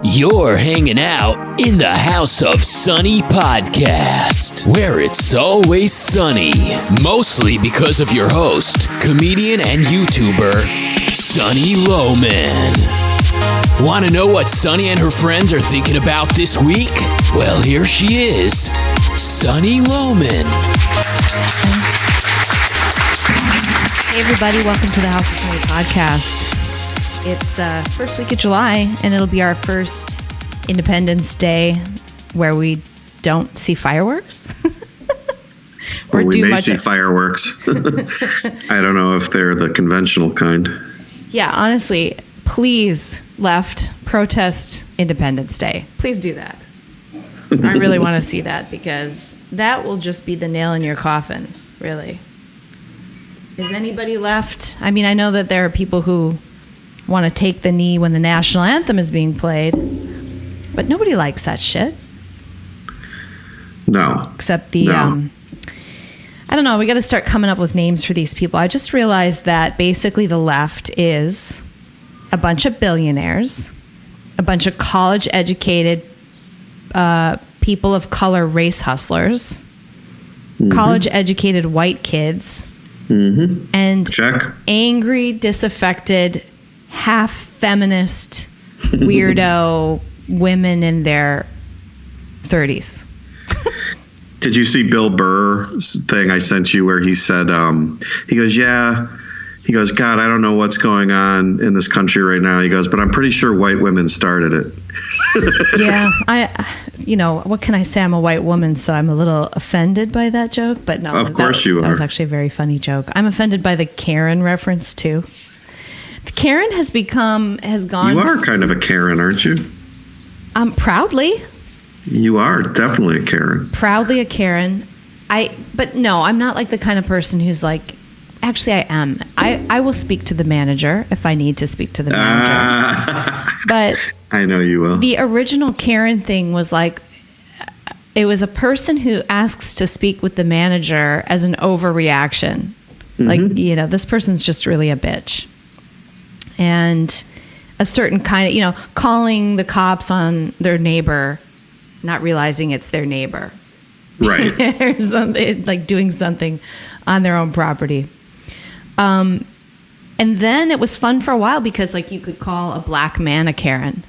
You're hanging out in the House of Sunny podcast, where it's always sunny, mostly because of your host, comedian and YouTuber, Sunny Loman. Want to know what Sunny and her friends are thinking about this week? Well, here she is, Sunny Loman. Hey everybody, welcome to the House of Sunny podcast. It's first week of July, and it'll be our first Independence Day where we don't see fireworks. Or we may see fireworks. I don't know if they're the conventional kind. Yeah, honestly, please, left, protest Independence Day. Please do that. I really want to see that, because that will just be the nail in your coffin, really. Is anybody left? I mean, I know that there are people who want to take the knee when the national anthem is being played, but nobody likes that shit. No. Except the, no. I don't know, we got to start coming up with names for these people. I just realized that basically the left is a bunch of billionaires, a bunch of college-educated people of color race hustlers, college-educated white kids, and angry, disaffected, half-feminist, weirdo women in their 30s. Did you see Bill Burr's thing I sent you where he said, he goes, God, I don't know what's going on in this country right now. He goes, but I'm pretty sure white women started it. Yeah, what can I say? I'm a white woman, so I'm a little offended by that joke. But no, of course you are. That was actually a very funny joke. I'm offended by the Karen reference too. The Karen has gone. You are kind of a Karen, aren't you? Proudly. You are definitely a Karen. Proudly a Karen. But no, I'm not like the kind of person who's like, actually I am. I will speak to the manager if I need to speak to the manager. But I know you will. The original Karen thing was like, it was a person who asks to speak with the manager as an overreaction. Like, this person's just really a bitch. And a certain kind of, calling the cops on their neighbor, not realizing it's their neighbor. Right. Or something, like doing something on their own property. And then it was fun for a while because, like, you could call a black man a Karen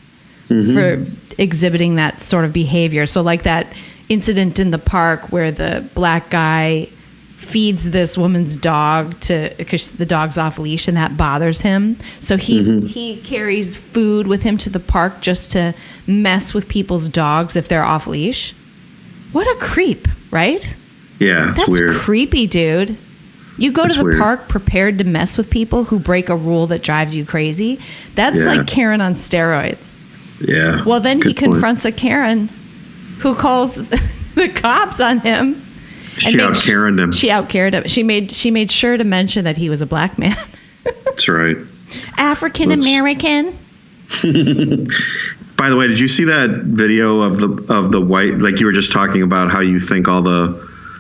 for exhibiting that sort of behavior. So, like that incident in the park where the black guy feeds this woman's dog because the dog's off leash, and that bothers him. So he carries food with him to the park just to mess with people's dogs if they're off leash. What a creep, right? Yeah, it's weird. That's creepy, dude. You go to the park prepared to mess with people who break a rule that drives you crazy. That's like Karen on steroids. Yeah. Well, then he confronts a Karen who calls the cops on him. She out-Karened him. She out-Karened him. She made sure to mention that he was a black man. That's right. African American. By the way, did you see that video of the white, like you were just talking about how you think all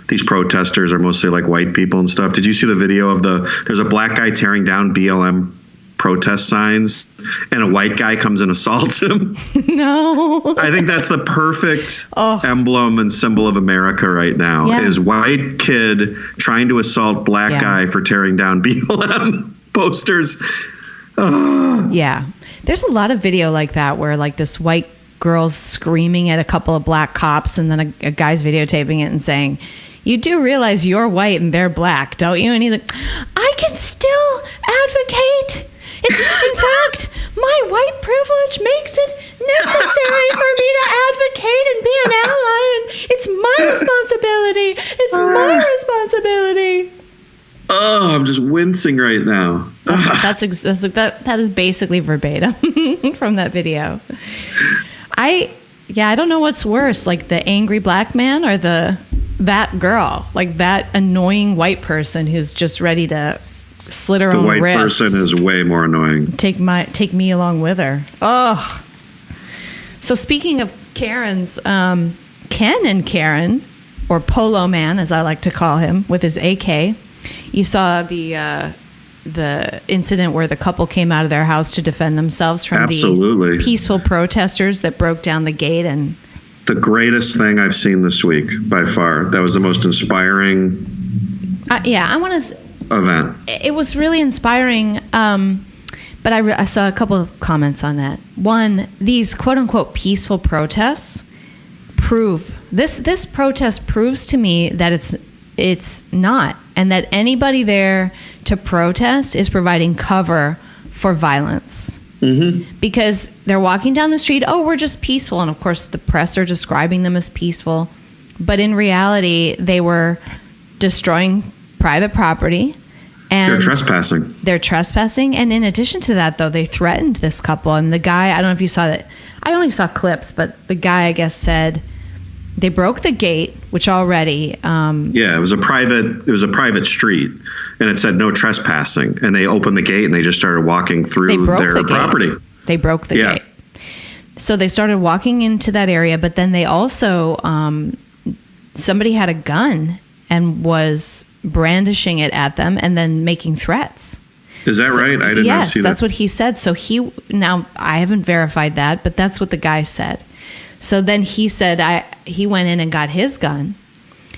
these protesters are mostly like white people and stuff. Did you see the video of there's a black guy tearing down BLM protest signs and a white guy comes and assaults him? No. I think that's the perfect emblem and symbol of America right now, is white kid trying to assault black guy for tearing down BLM posters. Yeah. There's a lot of video like that where like this white girl's screaming at a couple of black cops, and then a guy's videotaping it and saying, "You do realize you're white and they're black, don't you?" And he's like, "I can still advocate. In fact, my white privilege makes it necessary for me to advocate and be an ally, and it's my responsibility. It's my responsibility." Oh, I'm just wincing right now. That is basically verbatim from that video. I don't know what's worse, like the angry black man or that girl, like that annoying white person who's just ready to slit her own wrist. The white person is way more annoying. Take me along with her. Oh. So speaking of Karens, Ken and Karen, or Polo Man as I like to call him, with his AK. You saw the the incident where the couple came out of their house to defend themselves from the peaceful protesters that broke down the gate. And the greatest thing I've seen this week by far. That was the most inspiring event. It was really inspiring. But I saw a couple of comments on that. One, these quote unquote peaceful protests prove this protest proves to me that it's not, and that anybody there to protest is providing cover for violence. Mm-hmm. Because they're walking down the street, oh, we're just peaceful. And of course, the press are describing them as peaceful. But in reality, they were destroying private property. And they're trespassing. And in addition to that, though, they threatened this couple. And the guy, I don't know if you saw that. I only saw clips, but the guy, I guess, said they broke the gate, which already... it was a private street, and it said no trespassing. And they opened the gate, and they just started walking through their property. They broke the gate. So they started walking into that area, but then they also... somebody had a gun and was brandishing it at them and then making threats. Is that right? I did not see that. Yes, that's what he said. So now I haven't verified that, but that's what the guy said. So then he said he went in and got his gun.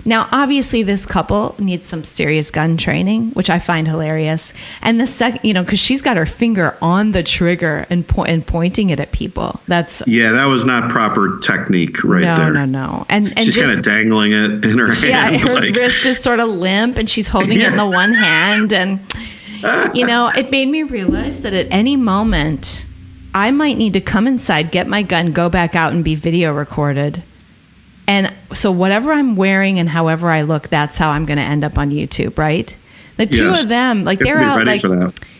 Now, obviously, this couple needs some serious gun training, which I find hilarious. And the second, because she's got her finger on the trigger and pointing it at people. That was not proper technique there. No. And she's kind of dangling it in her hand. Yeah, her wrist is sort of limp, and she's holding it in the one hand. And, it made me realize that at any moment, I might need to come inside, get my gun, go back out, and be video recorded. And so whatever I'm wearing and however I look, that's how I'm going to end up on YouTube, right? The two of them, like they're out, like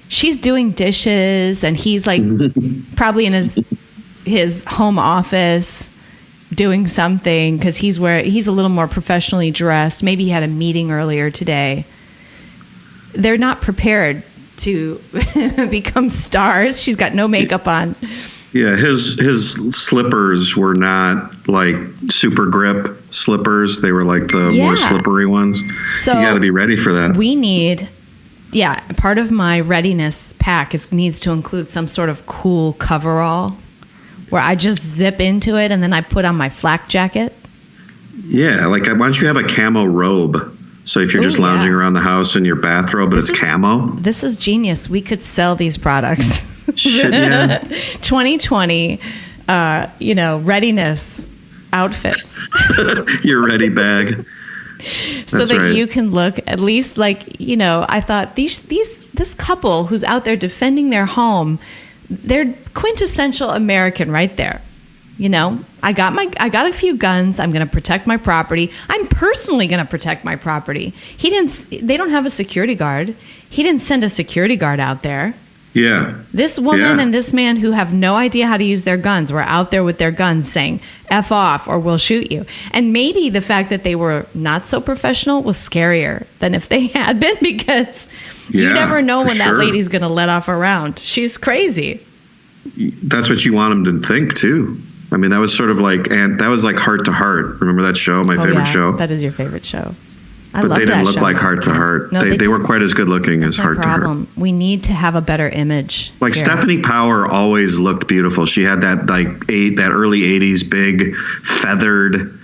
she's doing dishes and he's like probably in his home office doing something because he's a little more professionally dressed. Maybe he had a meeting earlier today. They're not prepared to become stars. She's got no makeup on. Yeah, his slippers were not like super grip slippers. They were like the more slippery ones. So you got to be ready for that. We need, part of my readiness pack needs to include some sort of cool coverall where I just zip into it and then I put on my flak jacket. Yeah, like why don't you have a camo robe? So if you're just lounging around the house in your bathrobe, but it's camo. This is genius. We could sell these products. Shit, yeah. 2020, readiness outfits. Your ready bag. So that's that you can look at least like, I thought this couple who's out there defending their home, they're quintessential American right there. I got a few guns. I'm going to protect my property. I'm personally going to protect my property. They don't have a security guard. He didn't send a security guard out there. Yeah. This woman and this man who have no idea how to use their guns were out there with their guns saying, F off or we'll shoot you. And maybe the fact that they were not so professional was scarier than if they had been because you never know when that lady's going to let off a round. She's crazy. That's what you want them to think too. I mean, that was sort of like, and that was like Heart to Heart. Remember that show? My favorite show? That is your favorite show. But they didn't look like Heart to Heart. No, they weren't quite as good looking as Heart to Heart. We need to have a better image. Like Stephanie Power always looked beautiful. She had that that early 80s big feathered,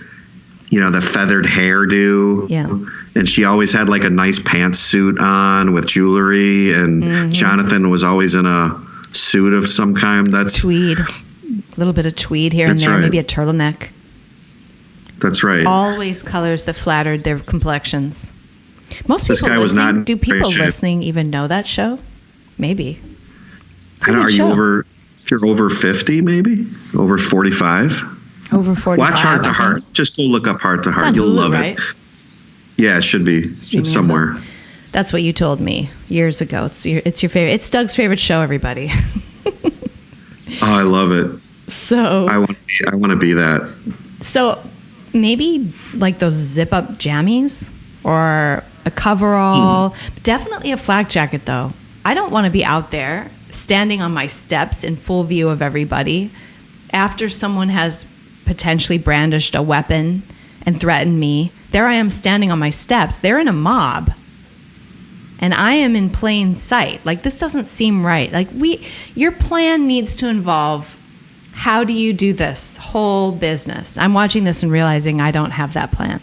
the feathered hairdo. Yeah. And she always had like a nice pantsuit on with jewelry. And Jonathan was always in a suit of some kind. That's tweed. A little bit of tweed here and there. Right. Maybe a turtleneck. That's right. Always colors that flattered their complexions. Most people do people listening even know that show? Maybe. Are you over, if you're over 50 maybe? Over 45? Over 45. Watch Heart to Heart. Just go look up Heart to Heart. You'll love it. Yeah, it should be. It's somewhere. That's what you told me years ago. It's your favorite. It's Doug's favorite show, everybody. Oh, I love it. So I want to be that. So maybe like those zip up jammies or a coverall. Definitely a flak jacket though. I don't want to be out there standing on my steps in full view of everybody after someone has potentially brandished a weapon and threatened me. There I am standing on my steps. They're in a mob. and I am in plain sight. Like, this doesn't seem right. Like, your plan needs to involve, how do you do this whole business? I'm watching this and realizing I don't have that plan.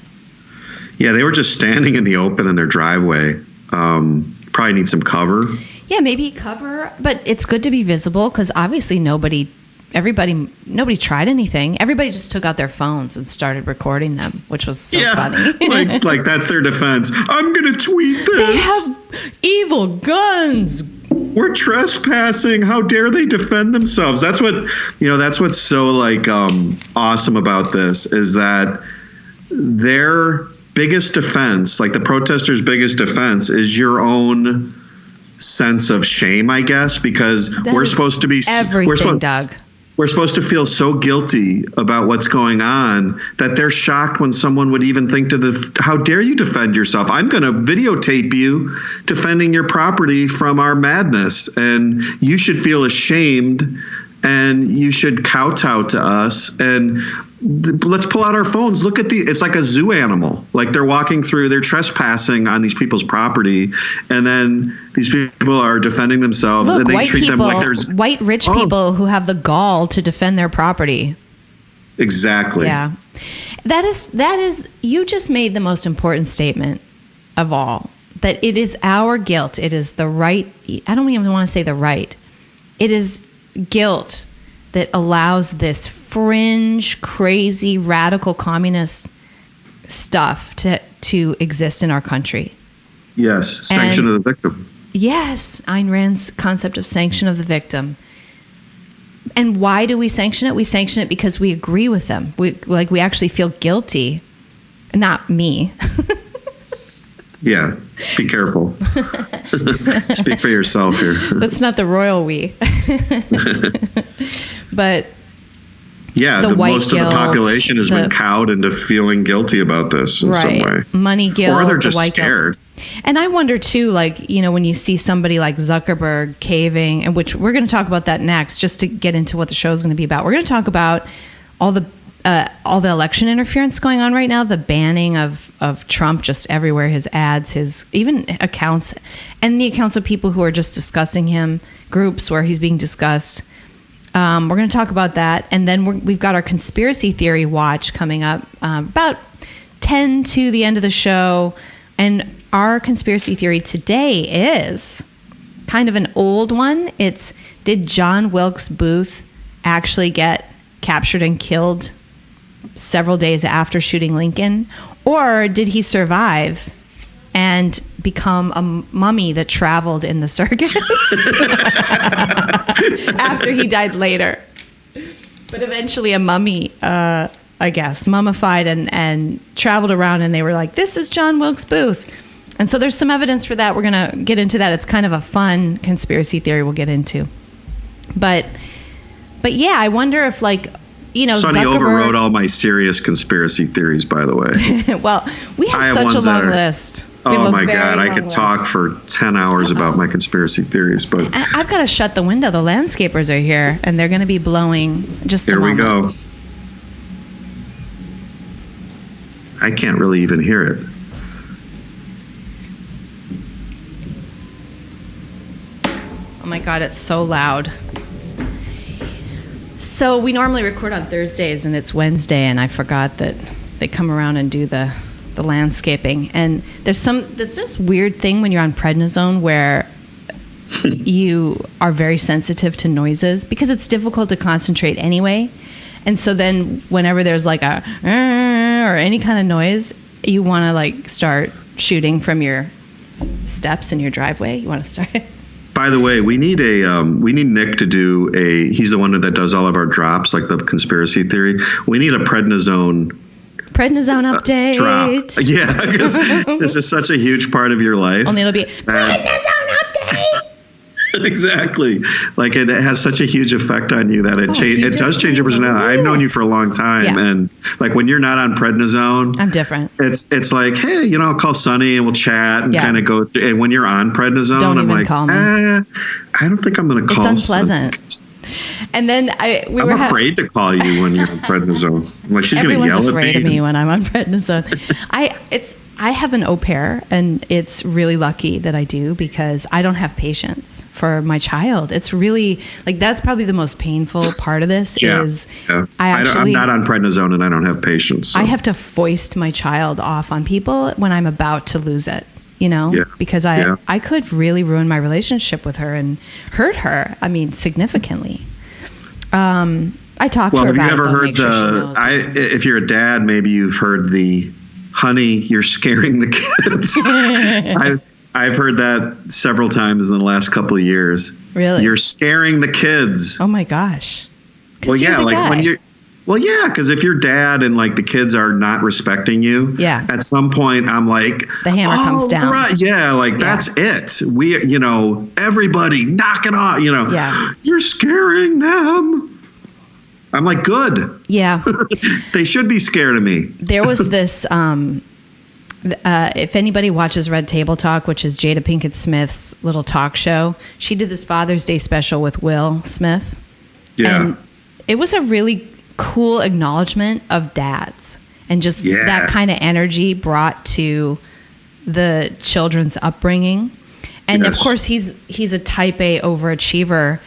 Yeah, they were just standing in the open in their driveway. Probably need some cover. Yeah, maybe cover, but it's good to be visible because obviously nobody tried anything. Everybody just took out their phones and started recording them, which was so funny. like that's their defense. I'm gonna tweet this. They have evil guns. We're trespassing. How dare they defend themselves? That's what that's what's so awesome about this, is that their biggest defense, like the protesters' biggest defense, is your own sense of shame, I guess, because we're supposed to be Doug. We're supposed to feel so guilty about what's going on that they're shocked when someone would even think how dare you defend yourself? I'm going to videotape you defending your property from our madness, and you should feel ashamed, and you should kowtow to us, and let's pull out our phones. Look at it's like a zoo animal. Like, they're walking through, they're trespassing on these people's property, and then these people are defending themselves. Look, and they treat them like there's white rich people who have the gall to defend their property. Exactly. Yeah. That is, you just made the most important statement of all, that it is our guilt. It is the right. I don't even want to say the right. It is guilt that allows this fringe, crazy, radical communist stuff to exist in our country. Yes, sanction of the victim. Yes, Ayn Rand's concept of sanction of the victim. And why do we sanction it? We sanction it because we agree with them. We actually feel guilty. Not me. Yeah, be careful. Speak for yourself here. That's not the royal we. But yeah, most of the population has been cowed into feeling guilty about this in some way. Money guilt, or they're just scared. And I wonder too, when you see somebody like Zuckerberg caving, and which we're going to talk about that next, just to get into what the show is going to be about. We're going to talk about all the election interference going on right now, the banning of Trump just everywhere, his ads, his even accounts, and the accounts of people who are just discussing him, groups where he's being discussed. We're going to talk about that. And then we've got our conspiracy theory watch coming up about 10 to the end of the show. And our conspiracy theory today is kind of an old one. It's, did John Wilkes Booth actually get captured and killed several days after shooting Lincoln? Or did he survive and become a mummy that traveled in the circus after he died later? But eventually a mummy, I guess, mummified and traveled around, and they were like, this is John Wilkes Booth. And so there's some evidence for that. We're going to get into that. It's kind of a fun conspiracy theory we'll get into. But yeah, I wonder if Sonny overrode all my serious conspiracy theories, by the way. Well, we have such a long list. Oh my God, I could talk for 10 hours about my conspiracy theories, but I've got to shut the window. The landscapers are here, and they're going to be blowing just a moment. Here we go. I can't really even hear it. Oh my God, it's so loud. So we normally record on Thursdays, and it's Wednesday, and I forgot that they come around and do the landscaping. And there's this weird thing when you're on prednisone where you are very sensitive to noises because it's difficult to concentrate anyway. And so then whenever there's like a or any kind of noise, you want to start shooting from your steps in your driveway. You want to start. By the way, we need Nick to do he's the one that does all of our drops, like the conspiracy theory. We need a prednisone update. Drop. Yeah, because this is such a huge part of your life. Only it'll be prednisone update. Exactly. Like it has such a huge effect on you that it does change your personality. I've known you for a long time, and like when you're not on prednisone, I'm different. It's like, hey, I'll call Sonny and we'll chat and kind of go through. And when you're on prednisone, don't I'm even like, call me. I don't think I'm going to call. It's unpleasant. Sonny. And then I'm afraid to call you when you're on prednisone. I'm like, she's going to yell at me. Everyone's afraid of me when I'm on prednisone. I have an au pair, and it's really lucky that I do, because I don't have patience for my child. It's really like, that's probably the most painful part of this is I'm not on prednisone and I don't have patience. So. I have to foist my child off on people when I'm about to lose it, because I could really ruin my relationship with her and hurt her. I mean, significantly. I talked to her about it. Well, have you ever heard if you're a dad, maybe you've heard the, honey, you're scaring the kids. I've heard that several times in the last couple of years. Really? You're scaring the kids. Oh my gosh. Well, yeah, like when you're, because if you're dad and like the kids are not respecting you, at some point I'm like, the hammer comes down. Right. Yeah, like that's it. We, everybody knock it off, you're scaring them. I'm like, good. Yeah. They should be scared of me. There was this, if anybody watches Red Table Talk, which is Jada Pinkett Smith's little talk show, she did this Father's Day special with Will Smith. Yeah. And it was a really cool acknowledgement of dads and just that kind of energy brought to the children's upbringing. And of course, he's a type A overachiever,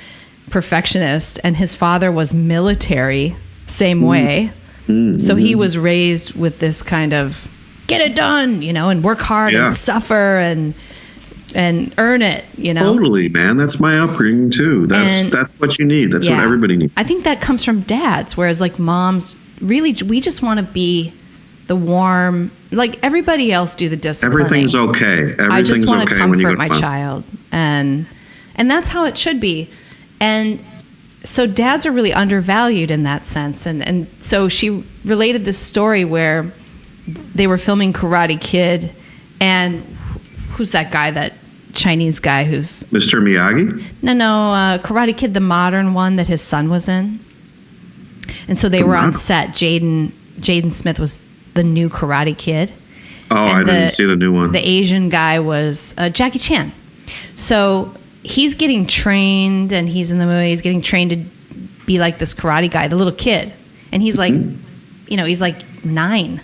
perfectionist, and his father was military, same way. So he was raised with this kind of get it done, and work hard and suffer and earn it, Totally, man. That's my upbringing too. That's what you need. That's what everybody needs. I think that comes from dads, whereas like moms, really, we just want to be the warm, like everybody else do the disciplining. Everything's okay. I just want to when you comfort my child, and that's how it should be. And so dads are really undervalued in that sense. And so she related this story where they were filming Karate Kid, and who's that guy, that Chinese guy who's... Mr. Miyagi? No, Karate Kid, the modern one that his son was in. And so they were on set. Jaden Smith was the new Karate Kid. Oh, I didn't see the new one. The Asian guy was Jackie Chan. So... he's getting trained, and he's in the movie. He's getting trained to be like this karate guy, the little kid. And he's like, he's like 9.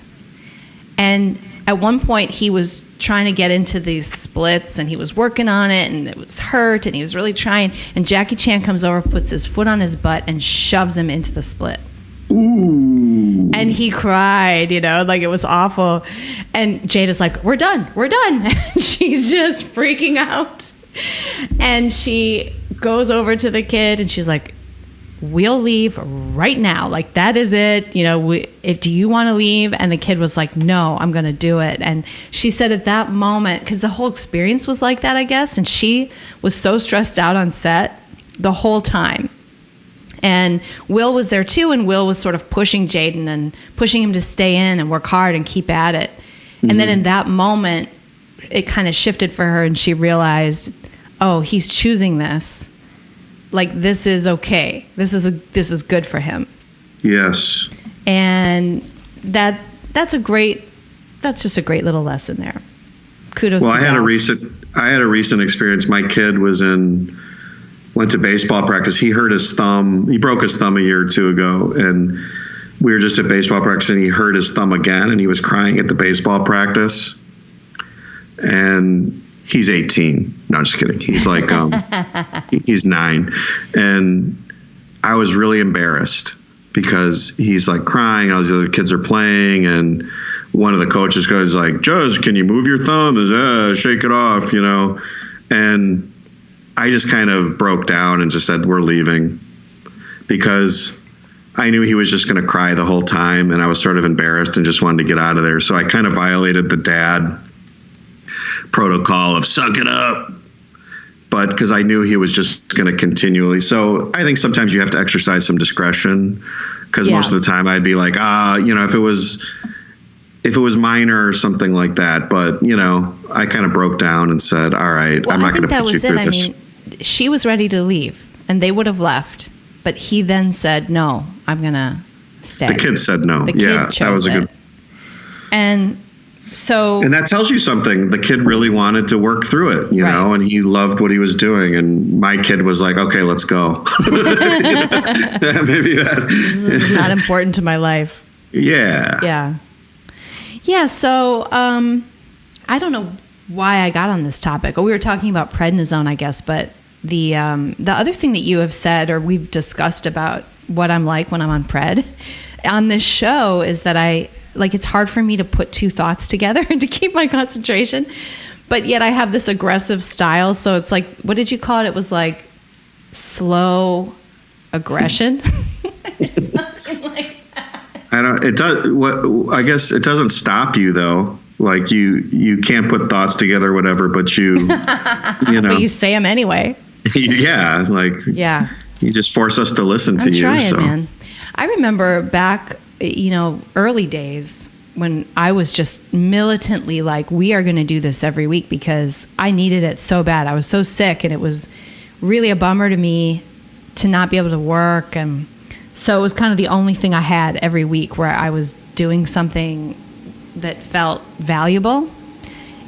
And at one point he was trying to get into these splits, and he was working on it, and it was hurt, and he was really trying. And Jackie Chan comes over, puts his foot on his butt, and shoves him into the split. Ooh. And he cried, like it was awful. And Jada's like, we're done. And she's just freaking out. And she goes over to the kid and she's like, we'll leave right now. Like, that is it. Do you want to leave? And the kid was like, no, I'm going to do it. And she said at that moment, because the whole experience was like that, I guess. And she was so stressed out on set the whole time. And Will was there too. And Will was sort of pushing Jaden and pushing him to stay in and work hard and keep at it. And then in that moment, it kind of shifted for her, and she realized, oh, he's choosing this. Like, this is okay. This is good for him. Yes. And that's just a great little lesson there. Kudos. Well, to I had a recent experience. My kid went to baseball practice. He hurt his thumb. He broke his thumb a year or two ago, and we were just at baseball practice, and he hurt his thumb again, and he was crying at the baseball practice. And he's 18. No, I'm just kidding. He's like, he's 9. And I was really embarrassed because he's like crying. All these other kids are playing. And one of the coaches goes like, Judge, can you move your thumb? And shake it off, And I just kind of broke down and just said, we're leaving, because I knew he was just going to cry the whole time. And I was sort of embarrassed and just wanted to get out of there. So I kind of violated the dad protocol of suck it up, but because I knew he was just going to continually. So I think sometimes you have to exercise some discretion, because most of the time I'd be like, if it was minor or something like that. But, I kind of broke down and said, all right, I'm not going to put you through this. I mean, she was ready to leave and they would have left, but he then said, no, I'm going to stay. The kid said no. That was a good. And that tells you something. The kid really wanted to work through it, and he loved what he was doing. And my kid was like, okay, let's go. Maybe this is not important to my life. Yeah. Yeah. Yeah. So, I don't know why I got on this topic. We were talking about prednisone, I guess, but the other thing that you have said or we've discussed about what I'm like when I'm on pred on this show is that it's hard for me to put two thoughts together and to keep my concentration, but yet I have this aggressive style. So it's like, what did you call it? It was like slow aggression. Or something like that. I guess it doesn't stop you though. Like you can't put thoughts together, whatever, but you know. But you say them anyway. Yeah. Yeah. You just force us to listen to I'm you. Trying, man. I remember back, early days when I was just militantly like, we are going to do this every week because I needed it so bad. I was so sick and it was really a bummer to me to not be able to work. And so it was kind of the only thing I had every week where I was doing something that felt valuable.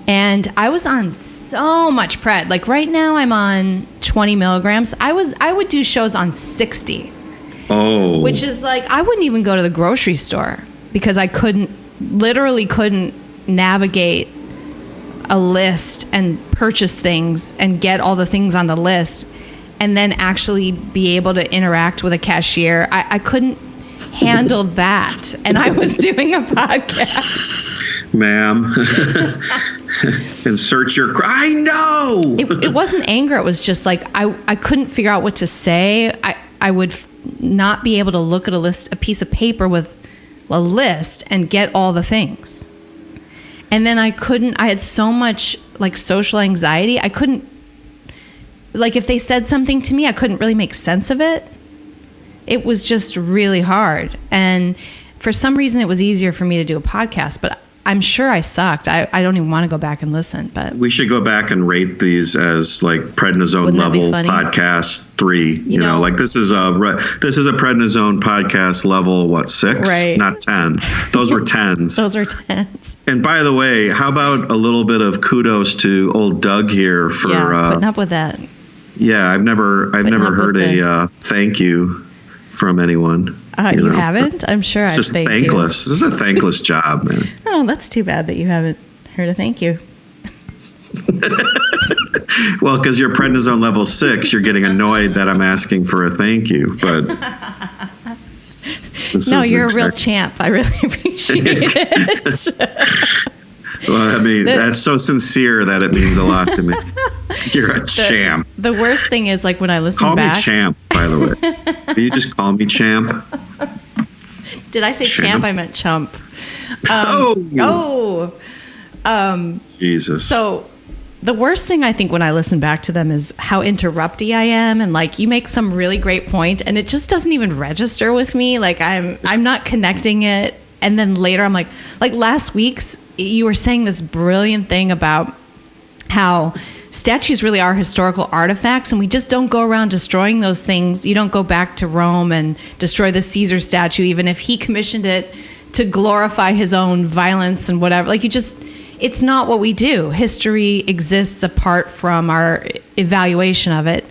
And I was on so much pred. Like right now I'm on 20 milligrams. I would do shows on 60. Oh. Which is like, I wouldn't even go to the grocery store because I literally couldn't navigate a list and purchase things and get all the things on the list and then actually be able to interact with a cashier. I couldn't handle that. And I was doing a podcast. Ma'am, insert your I know. It wasn't anger. It was just like, I couldn't figure out what to say. I would not be able to look at a piece of paper with a list and get all the things. And then I had so much like social anxiety. I couldn't, like if they said something to me, I couldn't really make sense of it. It was just really hard. And for some reason it was easier for me to do a podcast, but I'm sure I sucked. I don't even want to go back and listen, but we should go back and rate these as like prednisone level podcast 3. You know, like this is a prednisone podcast level 6, right? Not 10. Those were 10s. Those are 10s. And by the way, how about a little bit of kudos to old Doug here for putting up with that. Yeah, I've never heard a thank you from anyone. You haven't? I'm sure it's just thankless. This is a thankless job, man. Oh, that's too bad that you haven't heard a thank you. Well, because you're prednisone level 6, you're getting annoyed that I'm asking for a thank you. But no, you're a real champ. I really appreciate it. Well, I mean, that's so sincere that it means a lot to me. You're a champ. The worst thing is like when I listen Call back. me champ, by the way. Will you just call me champ? Did I say champ? I meant chump. Jesus. So the worst thing I think when I listen back to them is how interrupty I am. And like you make some really great point and it just doesn't even register with me. Like I'm not connecting it. And then later I'm like last week's, you were saying this brilliant thing about how statues really are historical artifacts and we just don't go around destroying those things. You don't go back to Rome and destroy the Caesar statue, even if he commissioned it to glorify his own violence and whatever. Like it's not what we do. History exists apart from our evaluation of it.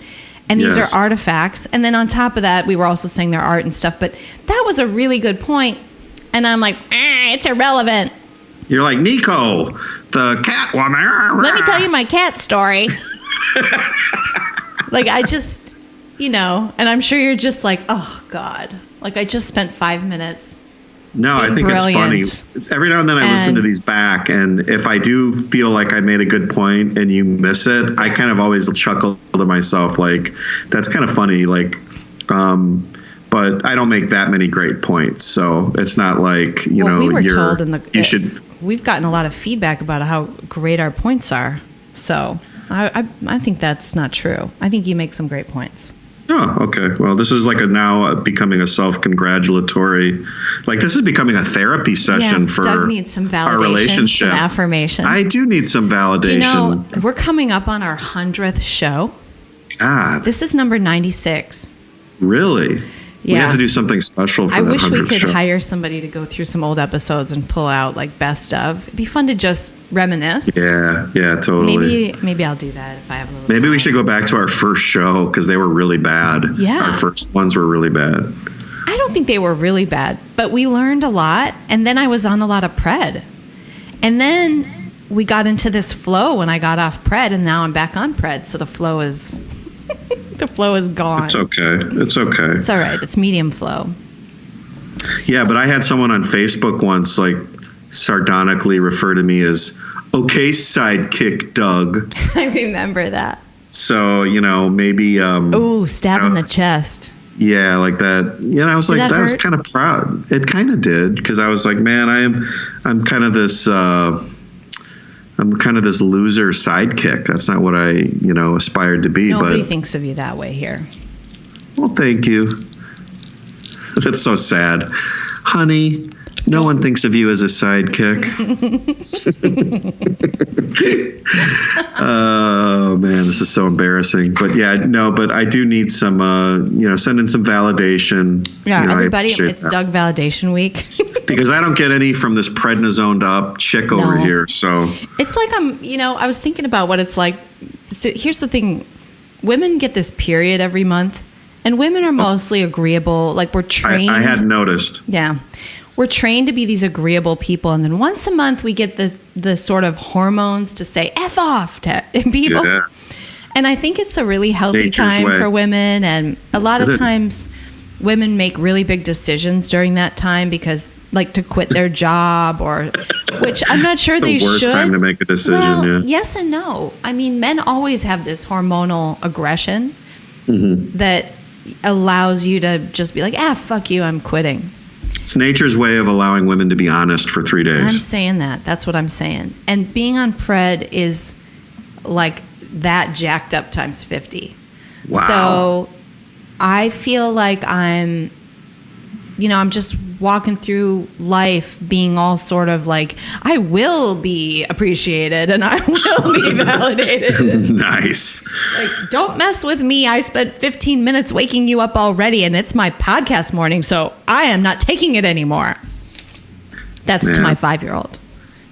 And these are artifacts. And then on top of that, we were also saying they're art and stuff, but that was a really good point. And I'm like, it's irrelevant. You're like, Nico, the cat woman. Let me tell you my cat story. Like, I just, and I'm sure you're just like, oh, God. Like, I just spent 5 minutes. No, I think it's funny. Every now and then I listen to these back, and if I do feel like I made a good point and you miss it, I kind of always chuckle to myself, like, that's kind of funny. Like, but I don't make that many great points. So it's not like, we were told we've gotten a lot of feedback about how great our points are. So I think that's not true. I think you make some great points. Oh, okay. Well, this is like now becoming a self-congratulatory, like this is becoming a therapy session for Doug needs some validation, our relationship. Some affirmation. I do need some validation. We're coming up on our 100th show. God. This is number 96. Really? Yeah. We have to do something special for that 100th show. I wish we could hire somebody to go through some old episodes and pull out like best of. It'd be fun to just reminisce. Yeah, totally. Maybe I'll do that if I have a little Maybe time. we should go back to our first show because they were really bad. Yeah. Our first ones were really bad. I don't think they were really bad, but we learned a lot. And then I was on a lot of pred. And then we got into this flow when I got off Pred, and now I'm back on Pred. So the flow is gone. It's okay. It's okay. It's all right. It's medium flow. Yeah, but I had someone on Facebook once like sardonically refer to me as "okay sidekick Doug." I remember that. So maybe stab in the chest. Yeah, like that. I was like, I was kind of proud. It kind of did, because I was like, man, I'm kind of this loser sidekick. That's not what I aspired to be. Nobody but thinks of you that way here. Well, thank you. That's so sad, honey. No one thinks of you as a sidekick. Oh man, this is so embarrassing. But but I do need some, send in some validation. Yeah, everybody, it's that. Doug Validation Week. Because I don't get any from this prednisoned up chick over here. So it's like I was thinking about what it's like. So here's the thing: women get this period every month, and women are mostly agreeable. Like we're trained. I hadn't noticed. Yeah. We're trained to be these agreeable people, and then once a month we get the sort of hormones to say F off to people. Yeah. And I think it's a really healthy Nature's time for women, and a lot of times women make really big decisions during that time because like to quit their job which I'm not sure they should. The worst time to make a decision, well, yes and no. I mean, men always have this hormonal aggression that allows you to just be like, fuck you, I'm quitting. It's nature's way of allowing women to be honest for 3 days. I'm saying that. That's what I'm saying. And being on Pred is like that jacked up times 50. Wow. So I feel like I'm just walking through life being all sort of like, I will be appreciated and I will be validated. Nice. Like, don't mess with me. I spent 15 minutes waking you up already and it's my podcast morning, so I am not taking it anymore. That's to my 5-year-old.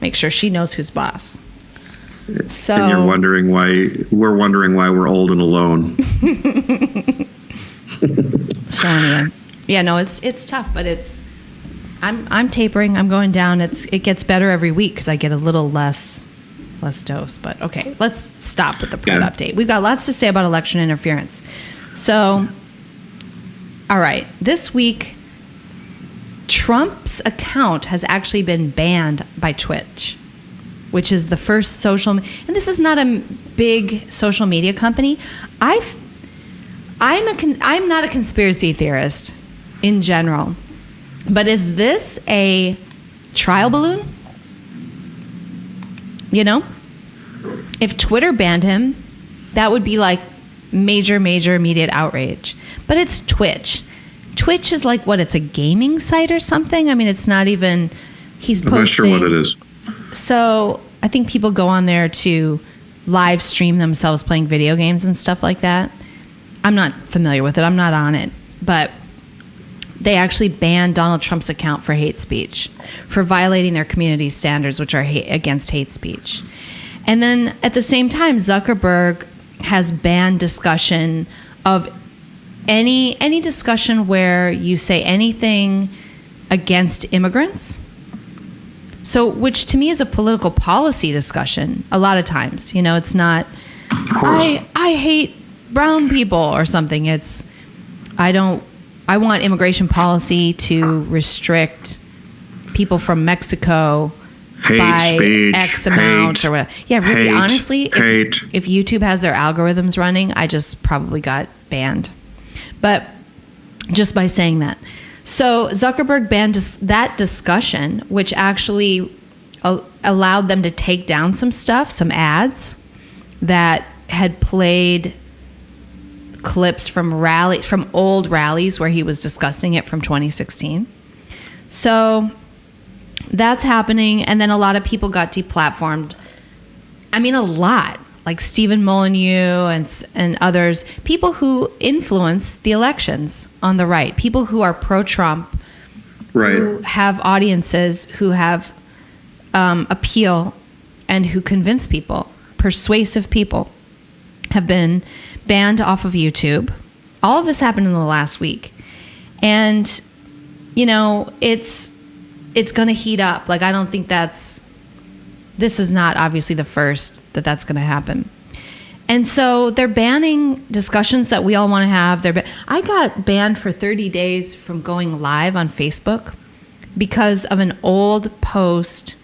Make sure she knows who's boss. So, and you're wondering why we're old and alone. So anyway. Yeah, no, it's tough, but I'm tapering. I'm going down. It gets better every week because I get a little less dose. But okay, let's stop with the Pred update. We've got lots to say about election interference. So, all right, this week, Trump's account has actually been banned by Twitch, which is the first and this is not a big social media company. I'm not a conspiracy theorist in general, but is this a trial balloon? If Twitter banned him, that would be like major immediate outrage. But it's Twitch. Twitch is like it's a gaming site or something. I mean, it's not even. I'm not sure what it is. So I think people go on there to live stream themselves playing video games and stuff like that. I'm not familiar with it. I'm not on it, but they actually banned Donald Trump's account for hate speech, for violating their community standards, which are against hate speech. And then at the same time, Zuckerberg has banned discussion of any discussion where you say anything against immigrants. So, which to me is a political policy discussion a lot of times. It's not, I hate brown people or something. It's, I want immigration policy to restrict people from Mexico by speech, X amount or whatever. Yeah, really, honestly, if YouTube has their algorithms running, I just probably got banned. But just by saying that. So Zuckerberg banned that discussion, which actually allowed them to take down some stuff, some ads that had played clips from old rallies where he was discussing it from 2016. So that's happening. And then a lot of people got deplatformed. I mean, a lot. Like Stephen Molyneux and others, people who influence the elections on the right, people who are pro-Trump, who have audiences, who have appeal, and who convince people, persuasive people, have been banned off of YouTube. All of this happened in the last week. And, it's going to heat up. Like, I don't think that's this is not obviously the first that's going to happen. And so they're banning discussions that we all want to have. I got banned for 30 days from going live on Facebook because of an old post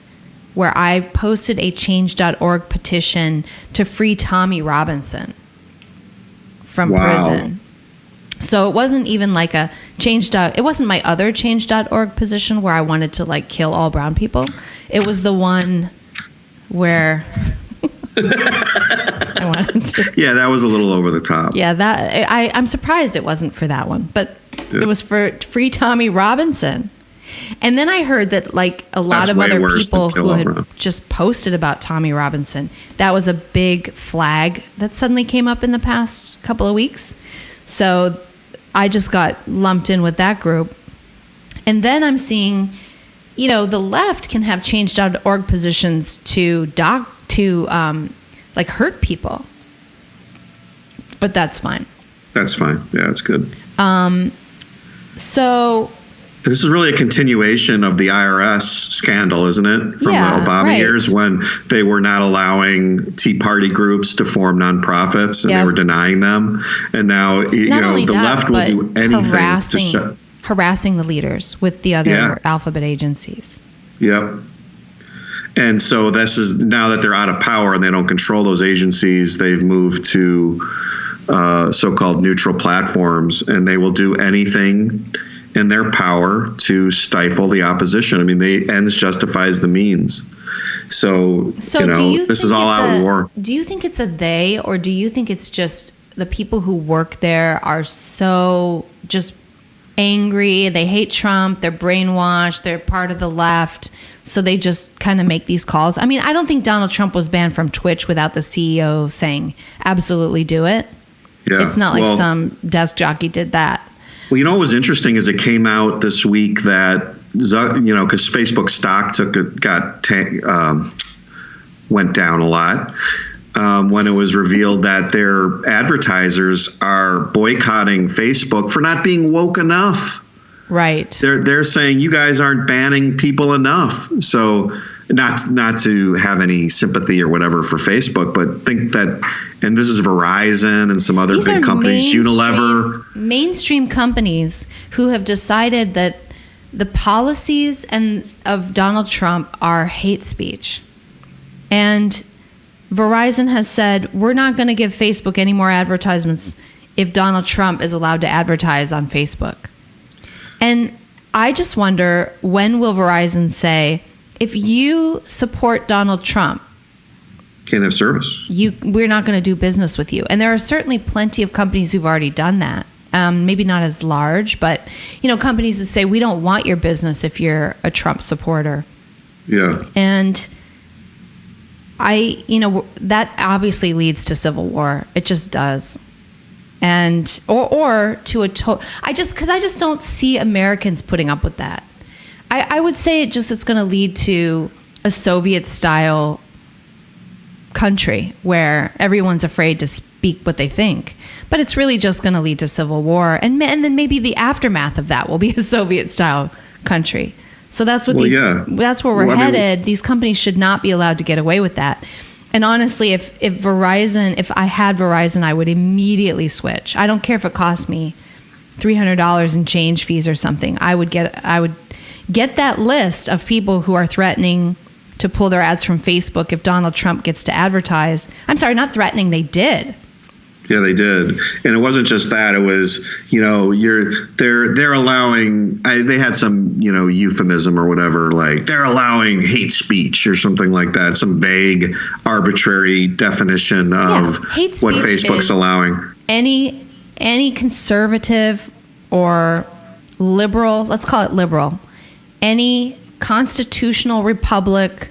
where I posted a change.org petition to free Tommy Robinson from prison. So it wasn't even like a it wasn't my other change.org position where I wanted to like kill all brown people. It was the one where I wanted to. Yeah, that was a little over the top. Yeah, I'm surprised it wasn't for that one, but it was for free Tommy Robinson. And then I heard that like a lot of other people who had just posted about Tommy Robinson, that was a big flag that suddenly came up in the past couple of weeks. So I just got lumped in with that group. And then I'm seeing, the left can have change.org positions to like hurt people. But that's fine. That's fine. Yeah, it's good. So this is really a continuation of the IRS scandal, isn't it? From the Obama years when they were not allowing Tea Party groups to form nonprofits and they were denying them. And now, the left will do anything harassing the leaders with the other alphabet agencies. Yep. And so this is now that they're out of power and they don't control those agencies, they've moved to so-called neutral platforms, and they will do anything in their power to stifle the opposition. I mean, the ends justifies the means. So this is all out war. Do you think it's a they, or do you think it's just the people who work there are so just angry, they hate Trump, they're brainwashed, they're part of the left, so they just kind of make these calls? I mean, I don't think Donald Trump was banned from Twitch without the CEO saying, absolutely do it. Yeah, it's not like some desk jockey did that. Well, what was interesting is it came out this week that, because Facebook stock went down a lot when it was revealed that their advertisers are boycotting Facebook for not being woke enough. Right. They're saying you guys aren't banning people enough. So not to have any sympathy or whatever for Facebook, but think that, and this is Verizon and some other big companies, Unilever. Mainstream companies who have decided that the policies of Donald Trump are hate speech. And Verizon has said, we're not going to give Facebook any more advertisements if Donald Trump is allowed to advertise on Facebook. And I just wonder, when will Verizon say, if you support Donald Trump, can't have service. We're not going to do business with you. And there are certainly plenty of companies who've already done that. Maybe not as large, but companies that say, we don't want your business if you're a Trump supporter. Yeah. And that obviously leads to civil war. It just does. And or to I just don't see Americans putting up with that. I would say it's going to lead to a Soviet-style country where everyone's afraid to speak what they think. But it's really just going to lead to civil war. And then maybe the aftermath of that will be a Soviet-style country. So that's what that's where we're headed. These companies should not be allowed to get away with that. And honestly, if I had Verizon, I would immediately switch. I don't care if it cost me $300 in change fees or something. I would get that list of people who are threatening to pull their ads from Facebook if Donald Trump gets to advertise. I'm sorry, not threatening, they did. Yeah, they did. And it wasn't just that. It was, they're allowing, they had some, euphemism or whatever, like they're allowing hate speech or something like that, some vague, arbitrary definition of what Facebook's allowing. Any conservative or liberal, let's call it liberal, any constitutional republic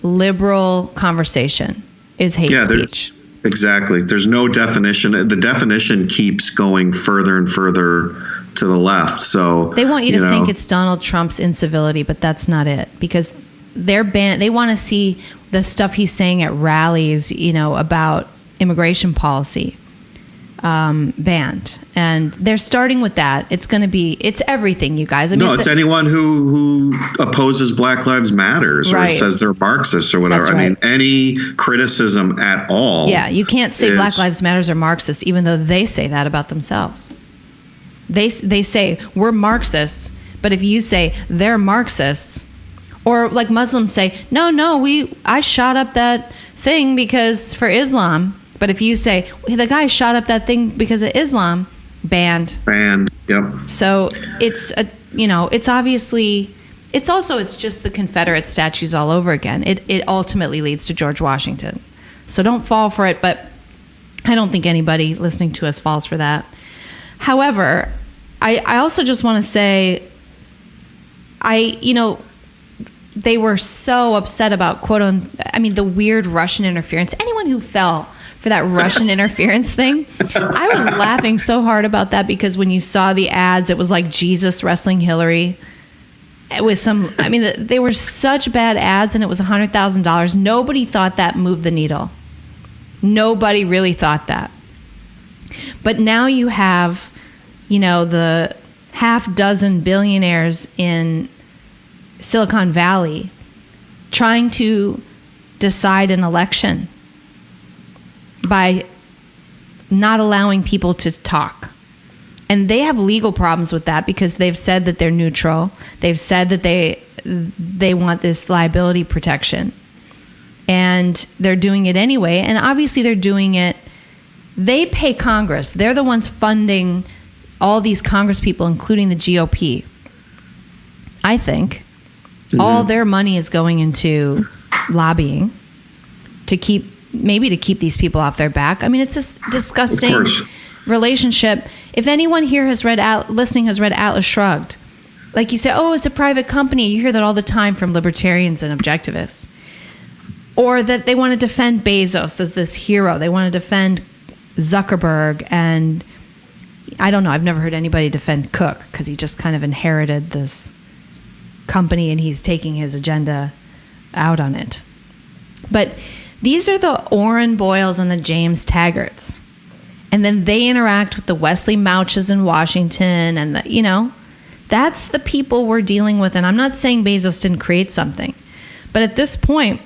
liberal conversation is hate speech. Exactly. There's no definition. The definition keeps going further and further to the left. So they want you to think it's Donald Trump's incivility, but that's not it, because they're banned. They want to see the stuff he's saying at rallies, about immigration policy. banned, and they're starting with that. It's everything, you guys. I mean, it's anyone who opposes Black Lives Matters or says they're Marxists or whatever. That's right. I mean, any criticism at all. Yeah, you can't say Black Lives Matters are Marxist, even though they say that about themselves. They say we're Marxists, but if you say they're Marxists, or like Muslims say, no, I shot up that thing because for Islam. But if you say the guy shot up that thing because of Islam, banned. Yep. So it's it's just the Confederate statues all over again. It ultimately leads to George Washington. So don't fall for it. But I don't think anybody listening to us falls for that. However, I also just want to say, they were so upset about the weird Russian interference. Anyone who fell for that Russian interference thing, I was laughing so hard about that, because when you saw the ads, it was like Jesus wrestling Hillary with they were such bad ads, and it was $100,000. Nobody thought that moved the needle. Nobody really thought that. But now you have, the half dozen billionaires in Silicon Valley trying to decide an election by not allowing people to talk. And they have legal problems with that, because they've said that they're neutral. They've said that they want this liability protection. And they're doing it anyway. And obviously they're doing it. They pay Congress. They're the ones funding all these Congress people, including the GOP. I think all their money is going into lobbying to keep these people off their back. I mean, it's a disgusting relationship. If anyone here has read Atlas Shrugged, like you say, oh, it's a private company. You hear that all the time from libertarians and objectivists. Or that they want to defend Bezos as this hero. They want to defend Zuckerberg. And I don't know. I've never heard anybody defend Cook, because he just kind of inherited this company and he's taking his agenda out on it. But these are the Orrin Boyles and the James Taggarts. And then they interact with the Wesley Mouches in Washington. And, that's the people we're dealing with. And I'm not saying Bezos didn't create something. But at this point,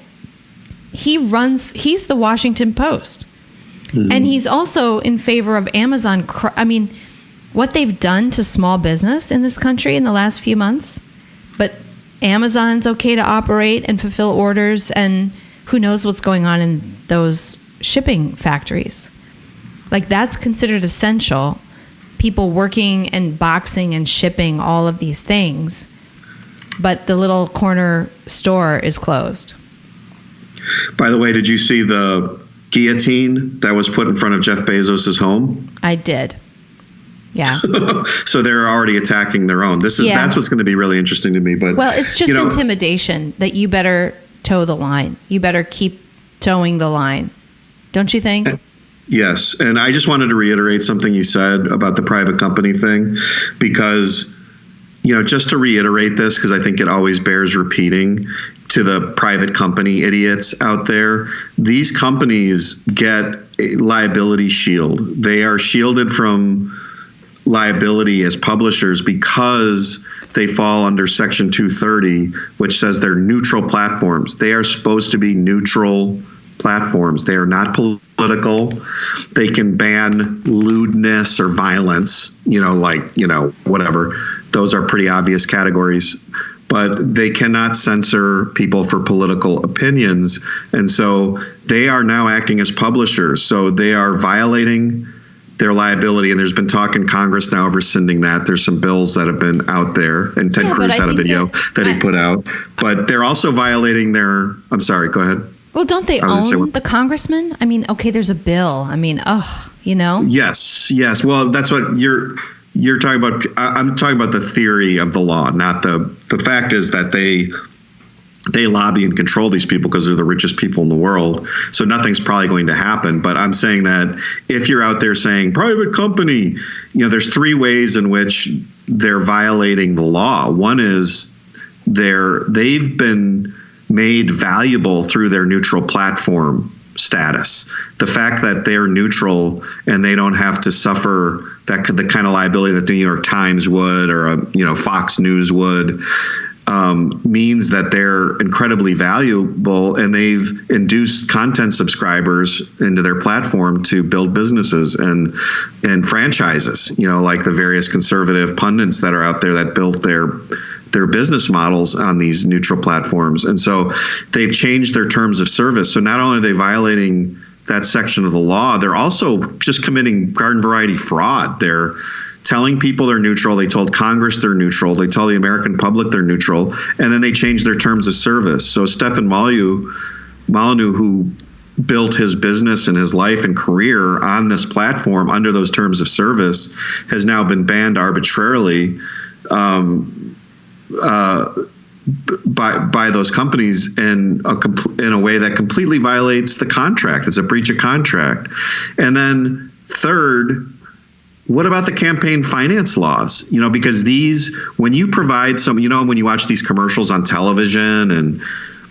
he's the Washington Post. Mm-hmm. And he's also in favor of Amazon. What they've done to small business in this country in the last few months. But Amazon's okay to operate and fulfill orders, and who knows what's going on in those shipping factories. Like, that's considered essential. People working and boxing and shipping all of these things. But the little corner store is closed. By the way, did you see the guillotine that was put in front of Jeff Bezos' home? I did. Yeah. So they're already attacking their own. That's what's going to be really interesting to me. But it's just intimidation that you better toe the line. You better keep towing the line. Don't you think? Yes. And I just wanted to reiterate something you said about the private company thing, because, just to reiterate this, because I think it always bears repeating to the private company idiots out there, these companies get a liability shield. They are shielded from liability as publishers because they fall under Section 230, which says they're neutral platforms. They are supposed to be neutral platforms. They are not political. They can ban lewdness or violence, whatever. Those are pretty obvious categories. But they cannot censor people for political opinions. And so they are now acting as publishers. So they are violating their liability, and there's been talk in Congress now of rescinding that. There's some bills that have been out there, and Ted Cruz had a video that he put out. But they're also violating their... I'm sorry, go ahead. Well, don't they own the congressman? There's a bill. Yes. Well, that's what you're talking about. I'm talking about the theory of the law, not the fact is that they lobby and control these people because they're the richest people in the world. So nothing's probably going to happen. But I'm saying that if you're out there saying private company, there's three ways in which they're violating the law. One is they've been made valuable through their neutral platform status. The fact that they're neutral and they don't have to suffer the kind of liability that the New York Times would or Fox News would means that they're incredibly valuable, and they've induced content subscribers into their platform to build businesses and franchises, like the various conservative pundits that are out there that built their business models on these neutral platforms. And so they've changed their terms of service. So not only are they violating that section of the law, they're also just committing garden variety fraud. They're telling people they're neutral. They told Congress they're neutral. They tell the American public they're neutral. And then they change their terms of service. So Stefan Molyneux, who built his business and his life and career on this platform under those terms of service, has now been banned arbitrarily by those companies in a way that completely violates the contract. It's a breach of contract. And then third, what about the campaign finance laws? Because when you provide when you watch these commercials on television and,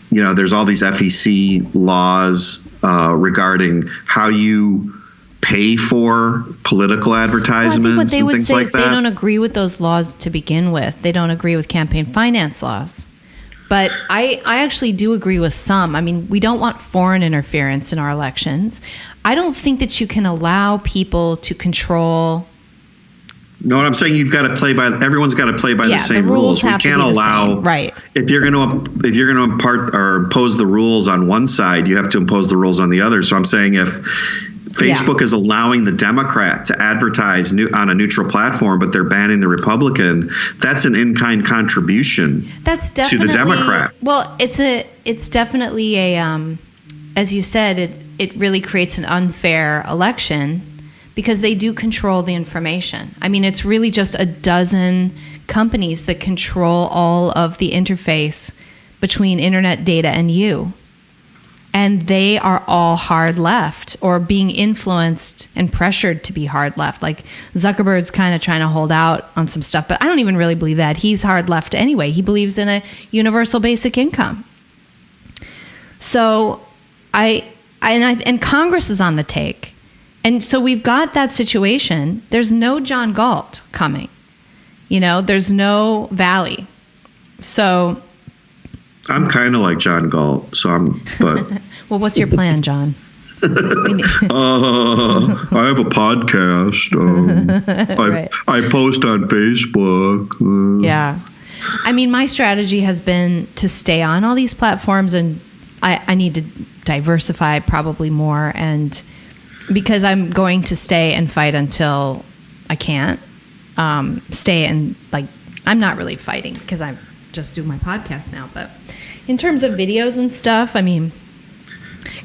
there's all these FEC laws regarding how you pay for political advertisements and things like that. They don't agree with those laws to begin with. They don't agree with campaign finance laws. But I actually do agree with some. I mean, we don't want foreign interference in our elections. I don't think that you can allow people to control. No, what I'm saying, everyone's got to play by the same rules. We can't allow, right? If you're going to impart or impose the rules on one side, you have to impose the rules on the other. So I'm saying if Facebook is allowing the Democrat to advertise on a neutral platform, but they're banning the Republican, that's an in-kind contribution to the Democrat. Well, it's definitely as you said, it really creates an unfair election because they do control the information. I mean, it's really just a dozen companies that control all of the interface between internet data and you. And they are all hard left or being influenced and pressured to be hard left. Like Zuckerberg's kind of trying to hold out on some stuff, but I don't even really believe that. He's hard left anyway. He believes in a universal basic income. So and Congress is on the take. And so we've got that situation. There's no John Galt coming. There's no Valley. So I'm kind of like John Galt, but well, what's your plan, John? I have a podcast. Right. I post on Facebook. Yeah. I mean, my strategy has been to stay on all these platforms, and I need to diversify probably more, and because I'm going to stay and fight until I can't stay and I'm not really fighting because I just do my podcast now, but in terms of videos and stuff, I mean,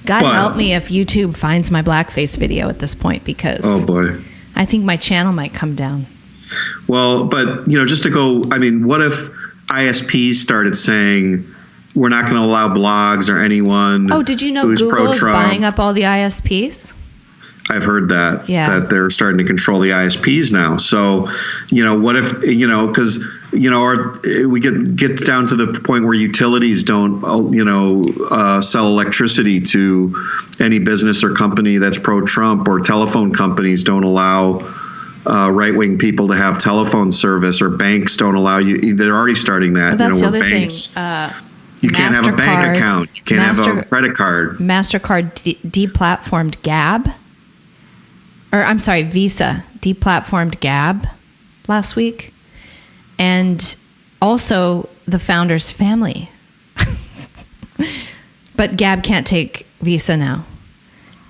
God help me if YouTube finds my blackface video at this point, because oh boy, I think my channel might come down. Well, but just to go, I mean, what if ISPs started saying we're not going to allow blogs or anyone? Oh, did you know Google is buying up all the ISPs? I've heard that, yeah, that they're starting to control the ISPs now. So, what if, because, we get down to the point where utilities don't, sell electricity to any business or company that's pro-Trump, or telephone companies don't allow right-wing people to have telephone service, or banks don't allow you. They're already starting that. Well, that's the other banks, thing. You can't have a bank account. You can't have a credit card. MasterCard deplatformed Gab. Or I'm sorry, Visa deplatformed Gab last week. And also the founder's family. But Gab can't take Visa now.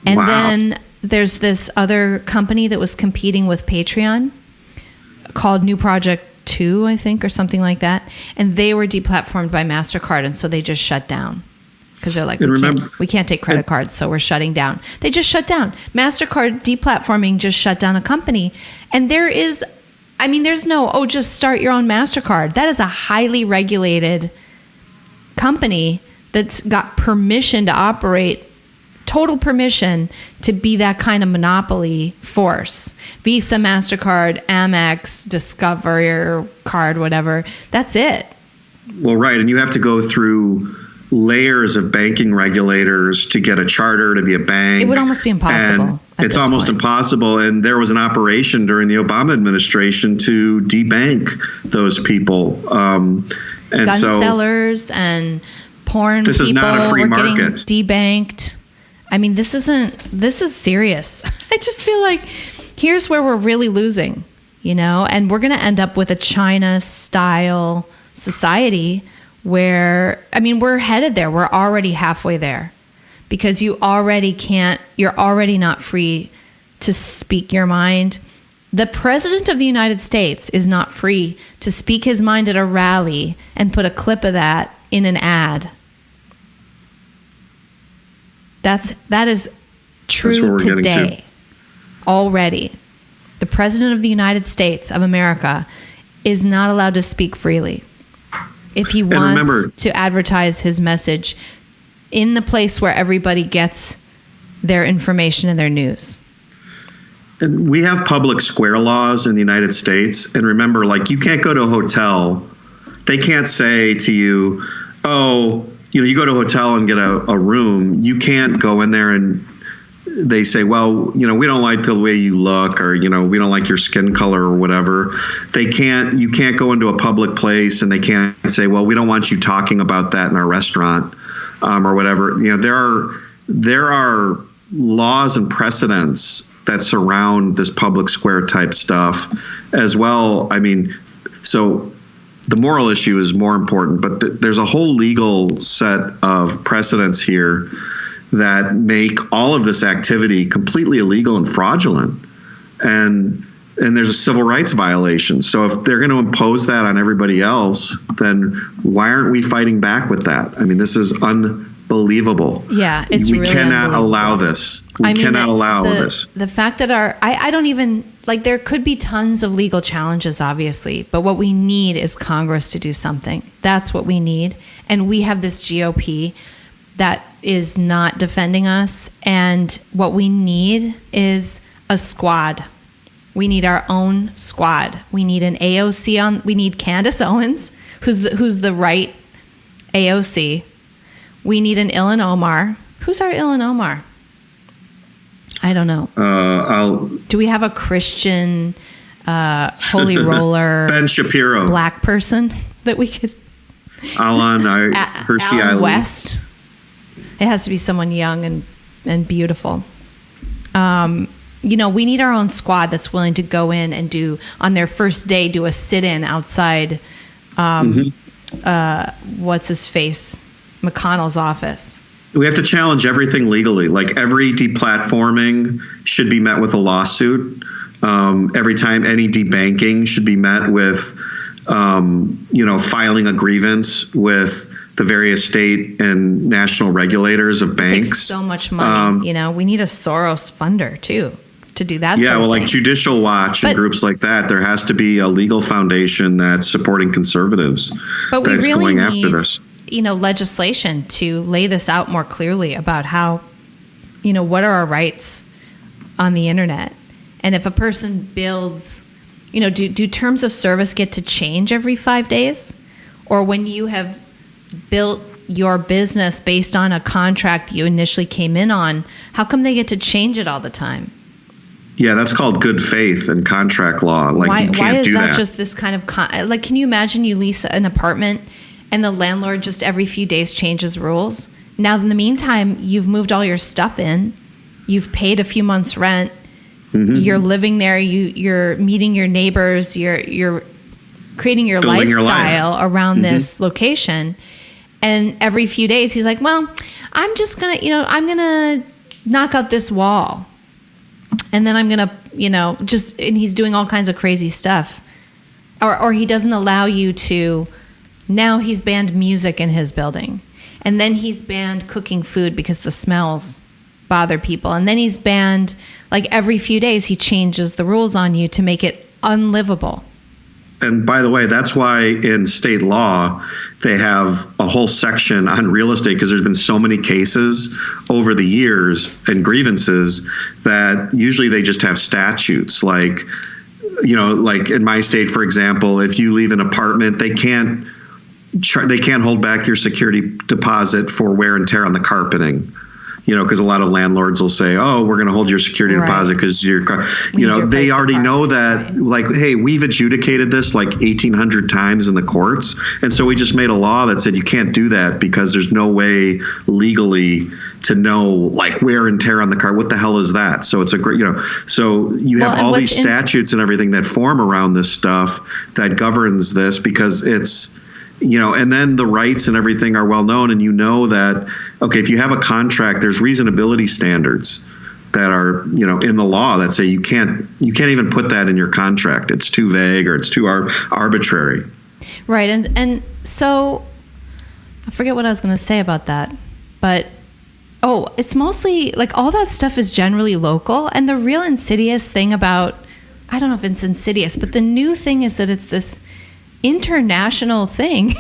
And then there's this other company that was competing with Patreon called New Project 2, I think, or something like that. And they were deplatformed by MasterCard, and so they just shut down. Because they're like, we can't take credit cards, so we're shutting down. They just shut down. MasterCard deplatforming just shut down a company. And there's no, just start your own MasterCard. That is a highly regulated company that's got permission to operate, total permission to be that kind of monopoly force. Visa, MasterCard, Amex, Discover card, whatever. That's it. Well, right. And you have to go through layers of banking regulators to get a charter to be a bank. It would almost be impossible. And it's almost impossible. And there was an operation during the Obama administration to debank those people. Gun sellers and porn this people is not a free were market. getting debanked. I mean, this is serious. I just feel like here's where we're really losing, and we're going to end up with a China-style society where, we're headed there. We're already halfway there because you're already not free to speak your mind. The president of the United States is not free to speak his mind at a rally and put a clip of that in an ad. That is true today. Already. The president of the United States of America is not allowed to speak freely if he wants to advertise his message in the place where everybody gets their information and their news. And we have public square laws in the United States. And remember, you can't go to a hotel. They can't say to you, you go to a hotel and get a room. You can't go in there and they say, well, we don't like the way you look, or, we don't like your skin color or whatever. You can't go into a public place and they can't say, well, we don't want you talking about that in our restaurant, or whatever. There are laws and precedents that surround this public square type stuff as well. So the moral issue is more important, but there's a whole legal set of precedents here that make all of this activity completely illegal and fraudulent. And there's a civil rights violation. So if they're going to impose that on everybody else, then why aren't we fighting back with that? This is unbelievable. Yeah, it's we really cannot allow this. We cannot allow this. The fact that I don't even, there could be tons of legal challenges, obviously, but what we need is Congress to do something. That's what we need. And we have this GOP that is not defending us. And what we need is a squad. We need our own squad. We need an AOC we need Candace Owens, who's the right AOC. We need an Ilhan Omar. Who's our Ilhan Omar? I don't know. Do we have a Christian holy roller Ben Shapiro black person that we could? Alan West. It has to be someone young and beautiful. We need our own squad that's willing to go in and on their first day, do a sit-in outside, what's his face? McConnell's office. We have to challenge everything legally. Every deplatforming should be met with a lawsuit. Every time any debanking should be met with, filing a grievance with the various state and national regulators of banks. It takes so much money. We need a Soros funder too to do that. Yeah, like Judicial Watch and groups like that. There has to be a legal foundation that's supporting conservatives. But we really going need, after this. Legislation to lay this out more clearly about how, what are our rights on the internet, and if a person builds, do terms of service get to change every 5 days, or when you have built your business based on a contract you initially came in on, how come they get to change it all the time? Yeah, that's called good faith and contract law. You can't do that. Why is that just this kind of can you imagine you lease an apartment and the landlord just every few days changes rules? Now, in the meantime, you've moved all your stuff in, you've paid a few months' rent, you're living there, you're meeting your neighbors, you're creating your lifestyle around this location. And every few days he's like, well, I'm just going to, I'm going to knock out this wall. And then I'm going to, and he's doing all kinds of crazy stuff. Or he doesn't allow you to, now he's banned music in his building. And then he's banned cooking food because the smells bother people. And then he's banned, every few days he changes the rules on you to make it unlivable. And by the way, that's why in state law, they have a whole section on real estate, because there's been so many cases over the years and grievances that usually they just have statutes. Like in my state, for example, if you leave an apartment, they can't they can't hold back your security deposit for wear and tear on the carpeting. Because a lot of landlords will say, "Oh, we're going to hold your security deposit because your car." They already know that. Like, hey, we've adjudicated this like 1,800 times in the courts, and so we just made a law that said you can't do that because there's no way legally to know like wear and tear on the car. What the hell is that? So it's a great, So you have all these statutes and everything that form around this stuff that governs this because it's. And then the rights and everything are well known, and that, okay, if you have a contract, there's reasonability standards that are, in the law that say you can't even put that in your contract. It's too vague or it's too arbitrary. Right. And so I forget what I was going to say about that, but it's mostly like all that stuff is generally local. And the real insidious thing about, I don't know if it's insidious, but the new thing is that it's this international thing.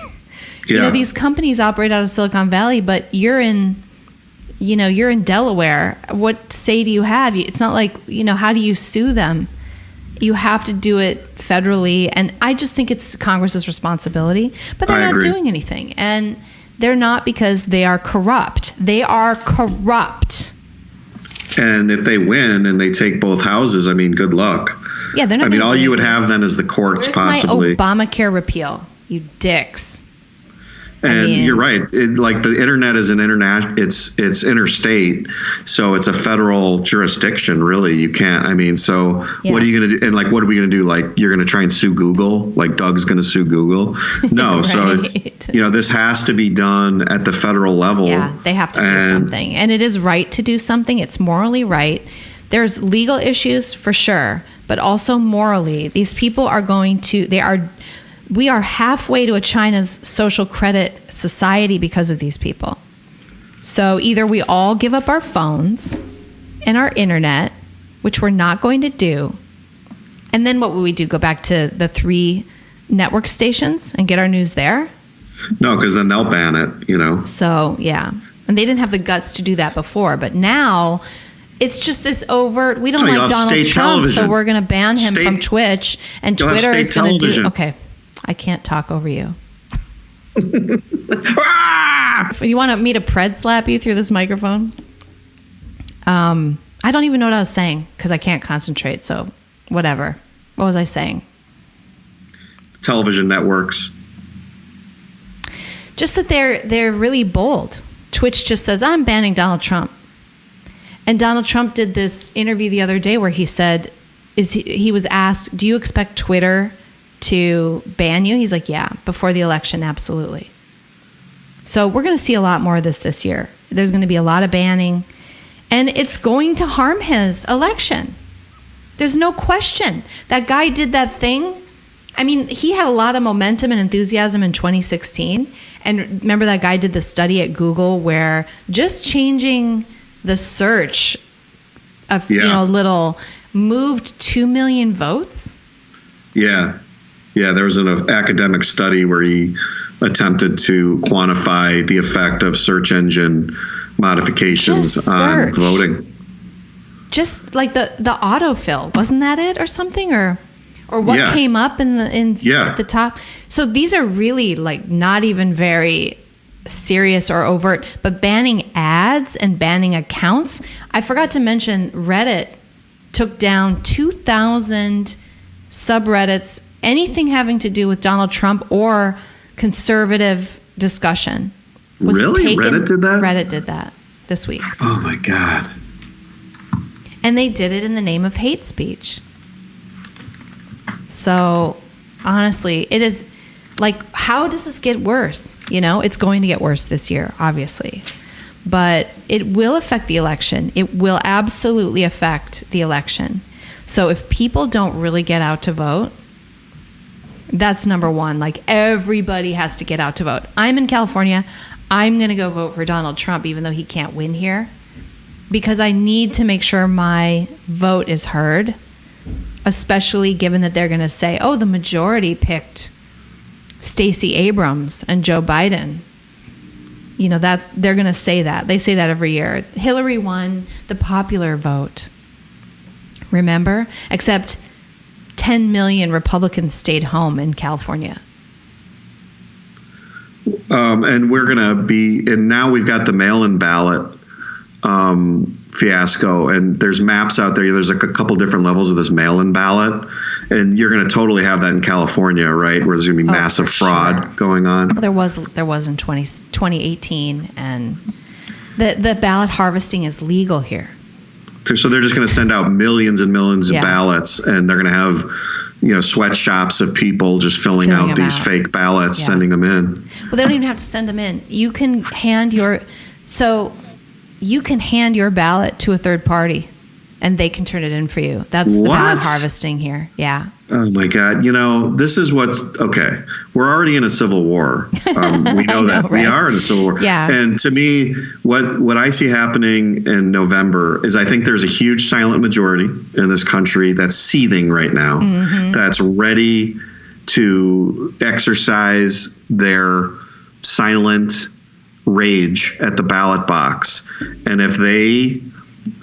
These companies operate out of Silicon Valley, but you're in Delaware. What say do you have? It's not like, how do you sue them? You have to do it federally. And I just think it's Congress's responsibility, but they're not doing anything. And they're not because they are corrupt. They are corrupt. And if they win and they take both houses, good luck. Yeah, they're not. All you would have then is the courts. Where's possibly my Obamacare repeal, you dicks. And you're right. Like the internet is an it's interstate, so it's a federal jurisdiction. Really, you can't. What are you going to do? And like, what are we going to do? Like, you're going to try and sue Google? Like, Doug's going to sue Google? No. Right. So this has to be done at the federal level. Yeah, they have to do something, and it is right to do something. It's morally right. There's legal issues for sure, but also morally, these people are we are halfway to a China's social credit society because of these people. So either we all give up our phones and our internet, which we're not going to do. And then what will we do? Go back to the 3 network stations and get our news there? No, because then they'll ban it, So, yeah. And they didn't have the guts to do that before. But now it's just this overt, we don't like Donald Trump, television. So we're going to ban him from Twitch. And Twitter is going to do... Okay. I can't talk over you. You want me to pred slap you through this microphone? I don't even know what I was saying because I can't concentrate. So whatever. What was I saying? Television networks. Just that they're really bold. Twitch just says, I'm banning Donald Trump. And Donald Trump did this interview the other day where he said, he was asked, do you expect Twitter to ban you? He's like, yeah, before the election, absolutely. So we're going to see a lot more of this year. There's going to be a lot of banning, and it's going to harm his election. There's no question. That guy did that thing. He had a lot of momentum and enthusiasm in 2016. And remember that guy did the study at Google where just changing the search of, little moved 2 million votes. Yeah. Yeah, there was an academic study where he attempted to quantify the effect of search engine modifications on voting. Just like the autofill, wasn't that it, or something, or what came up at the top? So these are really like not even very serious or overt, but banning ads and banning accounts. I forgot to mention Reddit took down 2,000 subreddits. Anything having to do with Donald Trump or conservative discussion was really taken. Reddit did that? Reddit did that this week. Oh my God. And they did it in the name of hate speech. So honestly, it is like, how does this get worse? It's going to get worse this year, obviously. But it will affect the election. It will absolutely affect the election. So if people don't really get out to vote, that's number one. Like, everybody has to get out to vote. I'm in California. I'm going to go vote for Donald Trump, even though he can't win here, because I need to make sure my vote is heard, especially given that they're going to say, oh, the majority picked Stacey Abrams and Joe Biden. That they're going to say that. They say that every year. Hillary won the popular vote. Remember? Except 10 million Republicans stayed home in California. And we're going to be, and now we've got the mail-in ballot fiasco, and there's maps out there. There's like a couple different levels of this mail-in ballot, and you're going to totally have that in California, right? Where there's going to be massive fraud going on. Well, there was in 2018, and the ballot harvesting is legal here. So they're just going to send out millions and millions of ballots, and they're going to have, sweatshops of people just filling out these fake ballots, sending them in. Well, they don't even have to send them in. You can hand your ballot to a third party, and they can turn it in for you. That's the ballot harvesting here. Yeah. Oh my God. This is what's okay. We're already in a civil war. We know that, right? We are in a civil war. Yeah. And to me, what I see happening in November is I think there's a huge silent majority in this country that's seething right now, that's ready to exercise their silent rage at the ballot box. And if they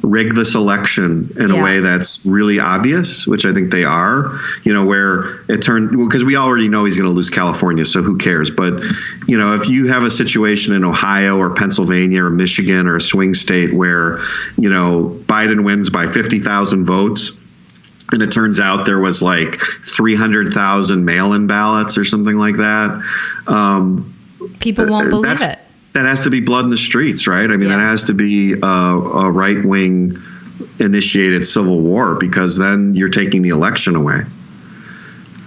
rig this election in a way that's really obvious, which I think they are, where it turned, because we already know he's going to lose California, so who cares? But, if you have a situation in Ohio or Pennsylvania or Michigan or a swing state where, Biden wins by 50,000 votes, and it turns out there was like 300,000 mail-in ballots or something like that. People won't believe it. That has to be blood in the streets, right? I mean, that has to be a right-wing initiated civil war, because then you're taking the election away.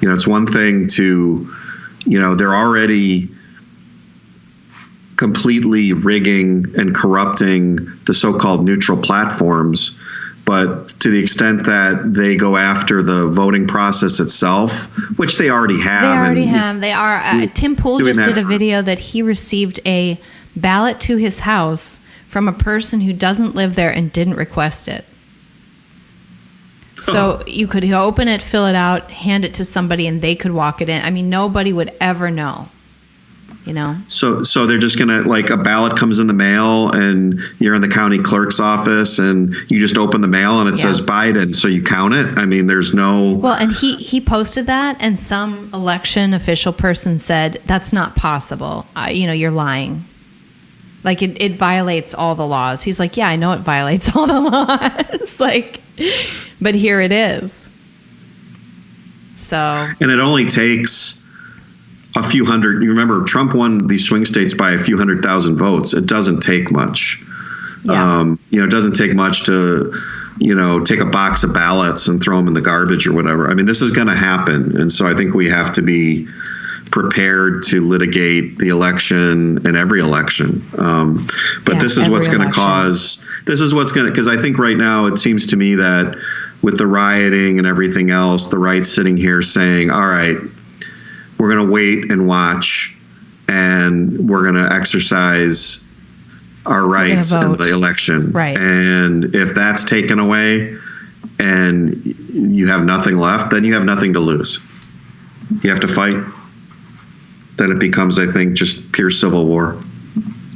It's one thing to, they're already completely rigging and corrupting the so-called neutral platforms. But to the extent that they go after the voting process itself, which they already have. They are. Tim Pool just did a video that he received a ballot to his house from a person who doesn't live there and didn't request it. So you could open it, fill it out, hand it to somebody, and they could walk it in. I mean, nobody would ever know. So they're just gonna, like, a ballot comes in the mail and you're in the county clerk's office and you just open the mail and it says Biden, so you count it. I mean, there's no. Well, and he posted that, and some election official person said that's not possible. You're lying. Like it violates all the laws. He's like, yeah, I know it violates all the laws. But here it is. So. And it only takes a few hundred. You remember Trump won these swing states by a few 100,000 votes. It doesn't take much. Yeah. It doesn't take much to, take a box of ballots and throw them in the garbage or whatever. I mean, this is going to happen. And so I think we have to be prepared to litigate the election and every election. This is what's going to cause, because I think right now it seems to me that with the rioting and everything else, the right's sitting here saying, all right, we're going to wait and watch, and we're going to exercise our rights in the election. Right. And if that's taken away and you have nothing left, then you have nothing to lose. You have to fight. Then it becomes, I think, just pure civil war.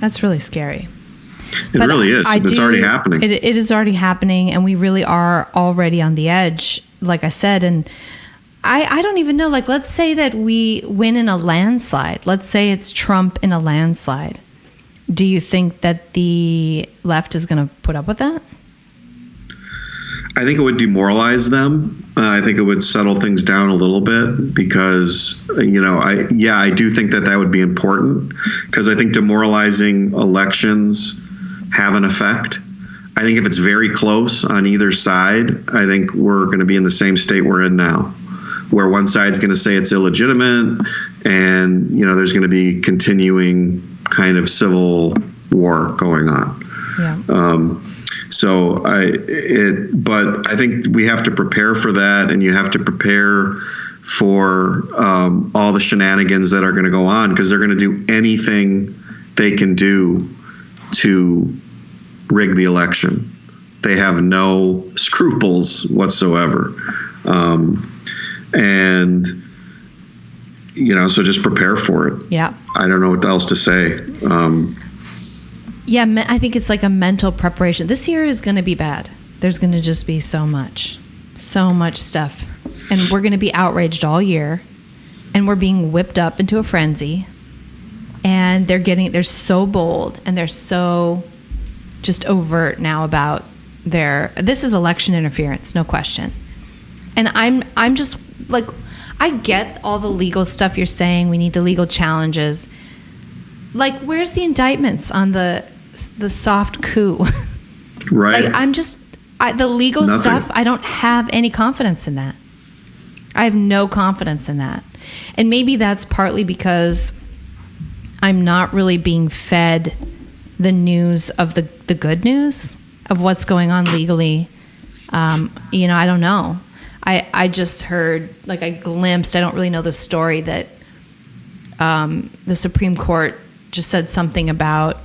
That's really scary. It really is. It's already happening. It is already happening, and we really are already on the edge, like I said. And I don't even know, like, let's say that we win in a landslide. Let's say it's Trump in a landslide. Do you think that the left is going to put up with that? I think it would demoralize them. I think it would settle things down a little bit, because, I do think that would be important, because I think demoralizing elections have an effect. I think if it's very close on either side, I think we're going to be in the same state we're in now, where one side's going to say it's illegitimate, and, there's going to be continuing kind of civil war going on. Yeah. But I think we have to prepare for that, and you have to prepare for all the shenanigans that are going to go on, because they're going to do anything they can do to rig the election. They have no scruples whatsoever. So just prepare for it. Yeah. I don't know what else to say. I think it's like a mental preparation. This year is going to be bad. There's going to just be so much stuff. And we're going to be outraged all year. And we're being whipped up into a frenzy. And they're so bold, and they're so just overt now about this is election interference, no question. And I'm just like, I get all the legal stuff you're saying. We need the legal challenges. Like, where's the indictments on the soft coup? Right. Like, the legal stuff, I don't have any confidence in that. I have no confidence in that. And maybe that's partly because I'm not really being fed the news of the good news of what's going on legally. I don't know. I just heard, like, I glimpsed, I don't really know the story, that the Supreme Court just said something about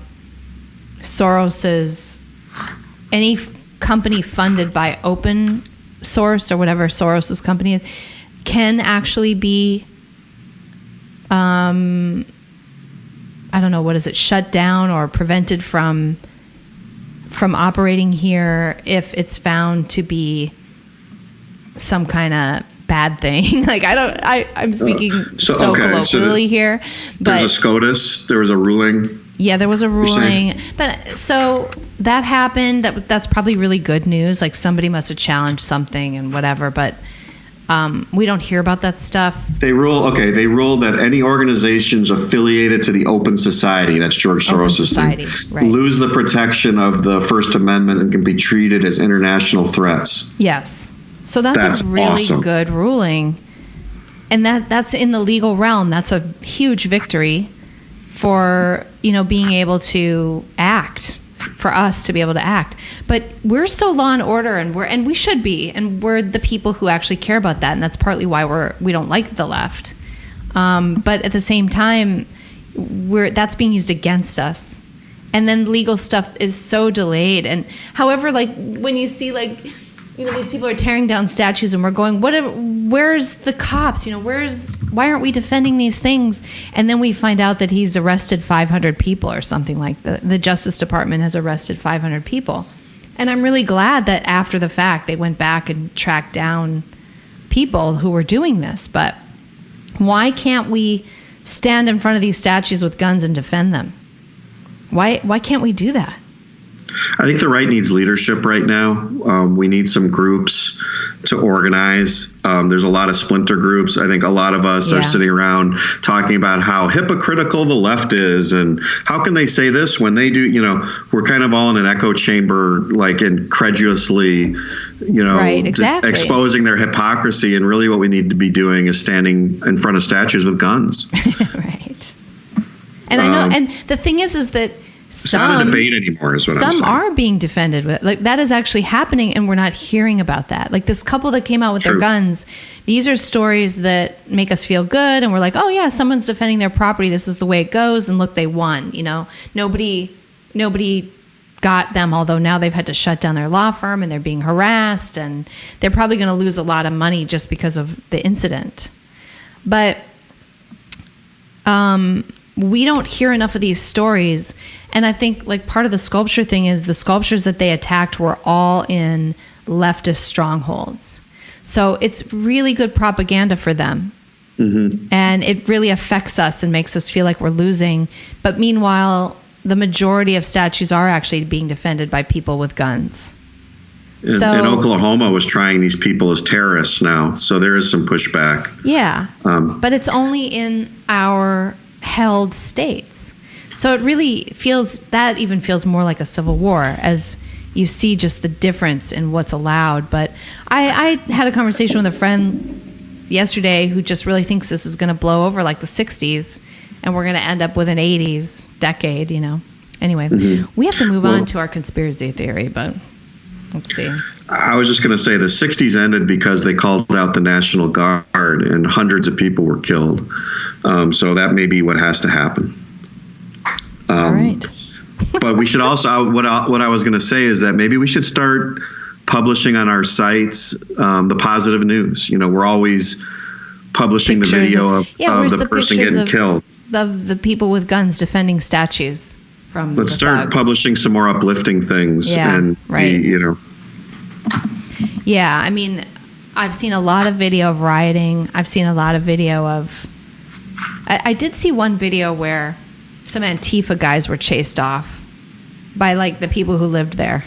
any company funded by open source or whatever Soros's company is can actually be, I don't know, what is it, shut down or prevented from operating here if it's found to be some kind of bad thing. Like, I'm speaking colloquially here. But there's a SCOTUS, there was a ruling. Yeah, there was a ruling. But so that happened. That's probably really good news. Like, somebody must have challenged something and whatever, but we don't hear about that stuff. They ruled that any organizations affiliated to the Open Society, that's George Soros's thing, right, lose the protection of the First Amendment and can be treated as international threats. Yes. So that's a really awesome. Good ruling. And that's in the legal realm. That's a huge victory for, being able to act, for us to be able to act. But we're still law and order, and we should be, and we're the people who actually care about that, and that's partly why we don't like the left. But at the same time, that's being used against us. And then legal stuff is so delayed. And however, like, when you see, like, these people are tearing down statues, and we're going, where's the cops? Why aren't we defending these things? And then we find out that he's arrested 500 people or something like that. The Justice Department has arrested 500 people. And I'm really glad that after the fact, they went back and tracked down people who were doing this. But why can't we stand in front of these statues with guns and defend them? Why can't we do that? I think the right needs leadership right now. We need some groups to organize. There's a lot of splinter groups. I think a lot of us are sitting around talking about how hypocritical the left is and how can they say this when they do, we're kind of all in an echo chamber, like incredulously, right, exactly. exposing their hypocrisy. And really what we need to be doing is standing in front of statues with guns. Right. And I know, and the thing is that it's not a debate anymore, is what I'm saying. Some are being defended with, like, that is actually happening, and we're not hearing about that. Like, this couple that came out with their guns, these are stories that make us feel good, and we're like, oh yeah, someone's defending their property. This is the way it goes, and look, they won. Nobody got them, although now they've had to shut down their law firm, and they're being harassed, and they're probably going to lose a lot of money just because of the incident. But we don't hear enough of these stories. And I think, like, part of the sculpture thing is the sculptures that they attacked were all in leftist strongholds. So it's really good propaganda for them. Mm-hmm. And it really affects us and makes us feel like we're losing. But meanwhile, the majority of statues are actually being defended by people with guns. And Oklahoma was trying these people as terrorists now. So there is some pushback. Yeah. But it's only in our held states. So it really feels more like a civil war, as you see just the difference in what's allowed. But I had a conversation with a friend yesterday who just really thinks this is going to blow over like the 60s, and we're going to end up with an 80s decade, Anyway, we have to move on to our conspiracy theory, but let's see. I was just going to say the 60s ended because they called out the National Guard and hundreds of people were killed. So that may be what has to happen. All right. But we should also, what I was going to say is that maybe we should start publishing on our sites the positive news. We're always publishing Pictures the video of the person getting killed. The people with guns defending statues from Let's start thugs. Publishing some more uplifting things. Yeah, and right. Yeah, I mean, I've seen a lot of video of rioting. I've seen a lot of video of... I did see one video where some Antifa guys were chased off by like the people who lived there.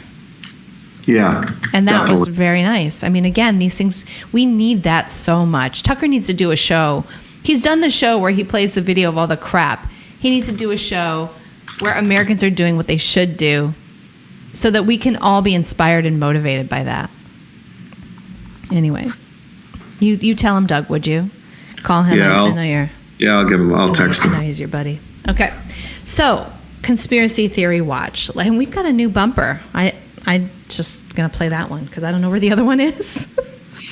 Yeah. And that definitely. was very nice. I mean, again, these things, we need that so much. Tucker needs to do a show. He's done the show where he plays the video of all the crap. He needs to do a show where Americans are doing what they should do so that we can all be inspired and motivated by that. Anyway, you tell him, Doug, would you? Call him. Yeah, I know you're... Yeah, I'll give him. I'll text him. I know he's your buddy. Okay. So, Conspiracy Theory Watch. And we've got a new bumper. I just going to play that one because I don't know where the other one is. It's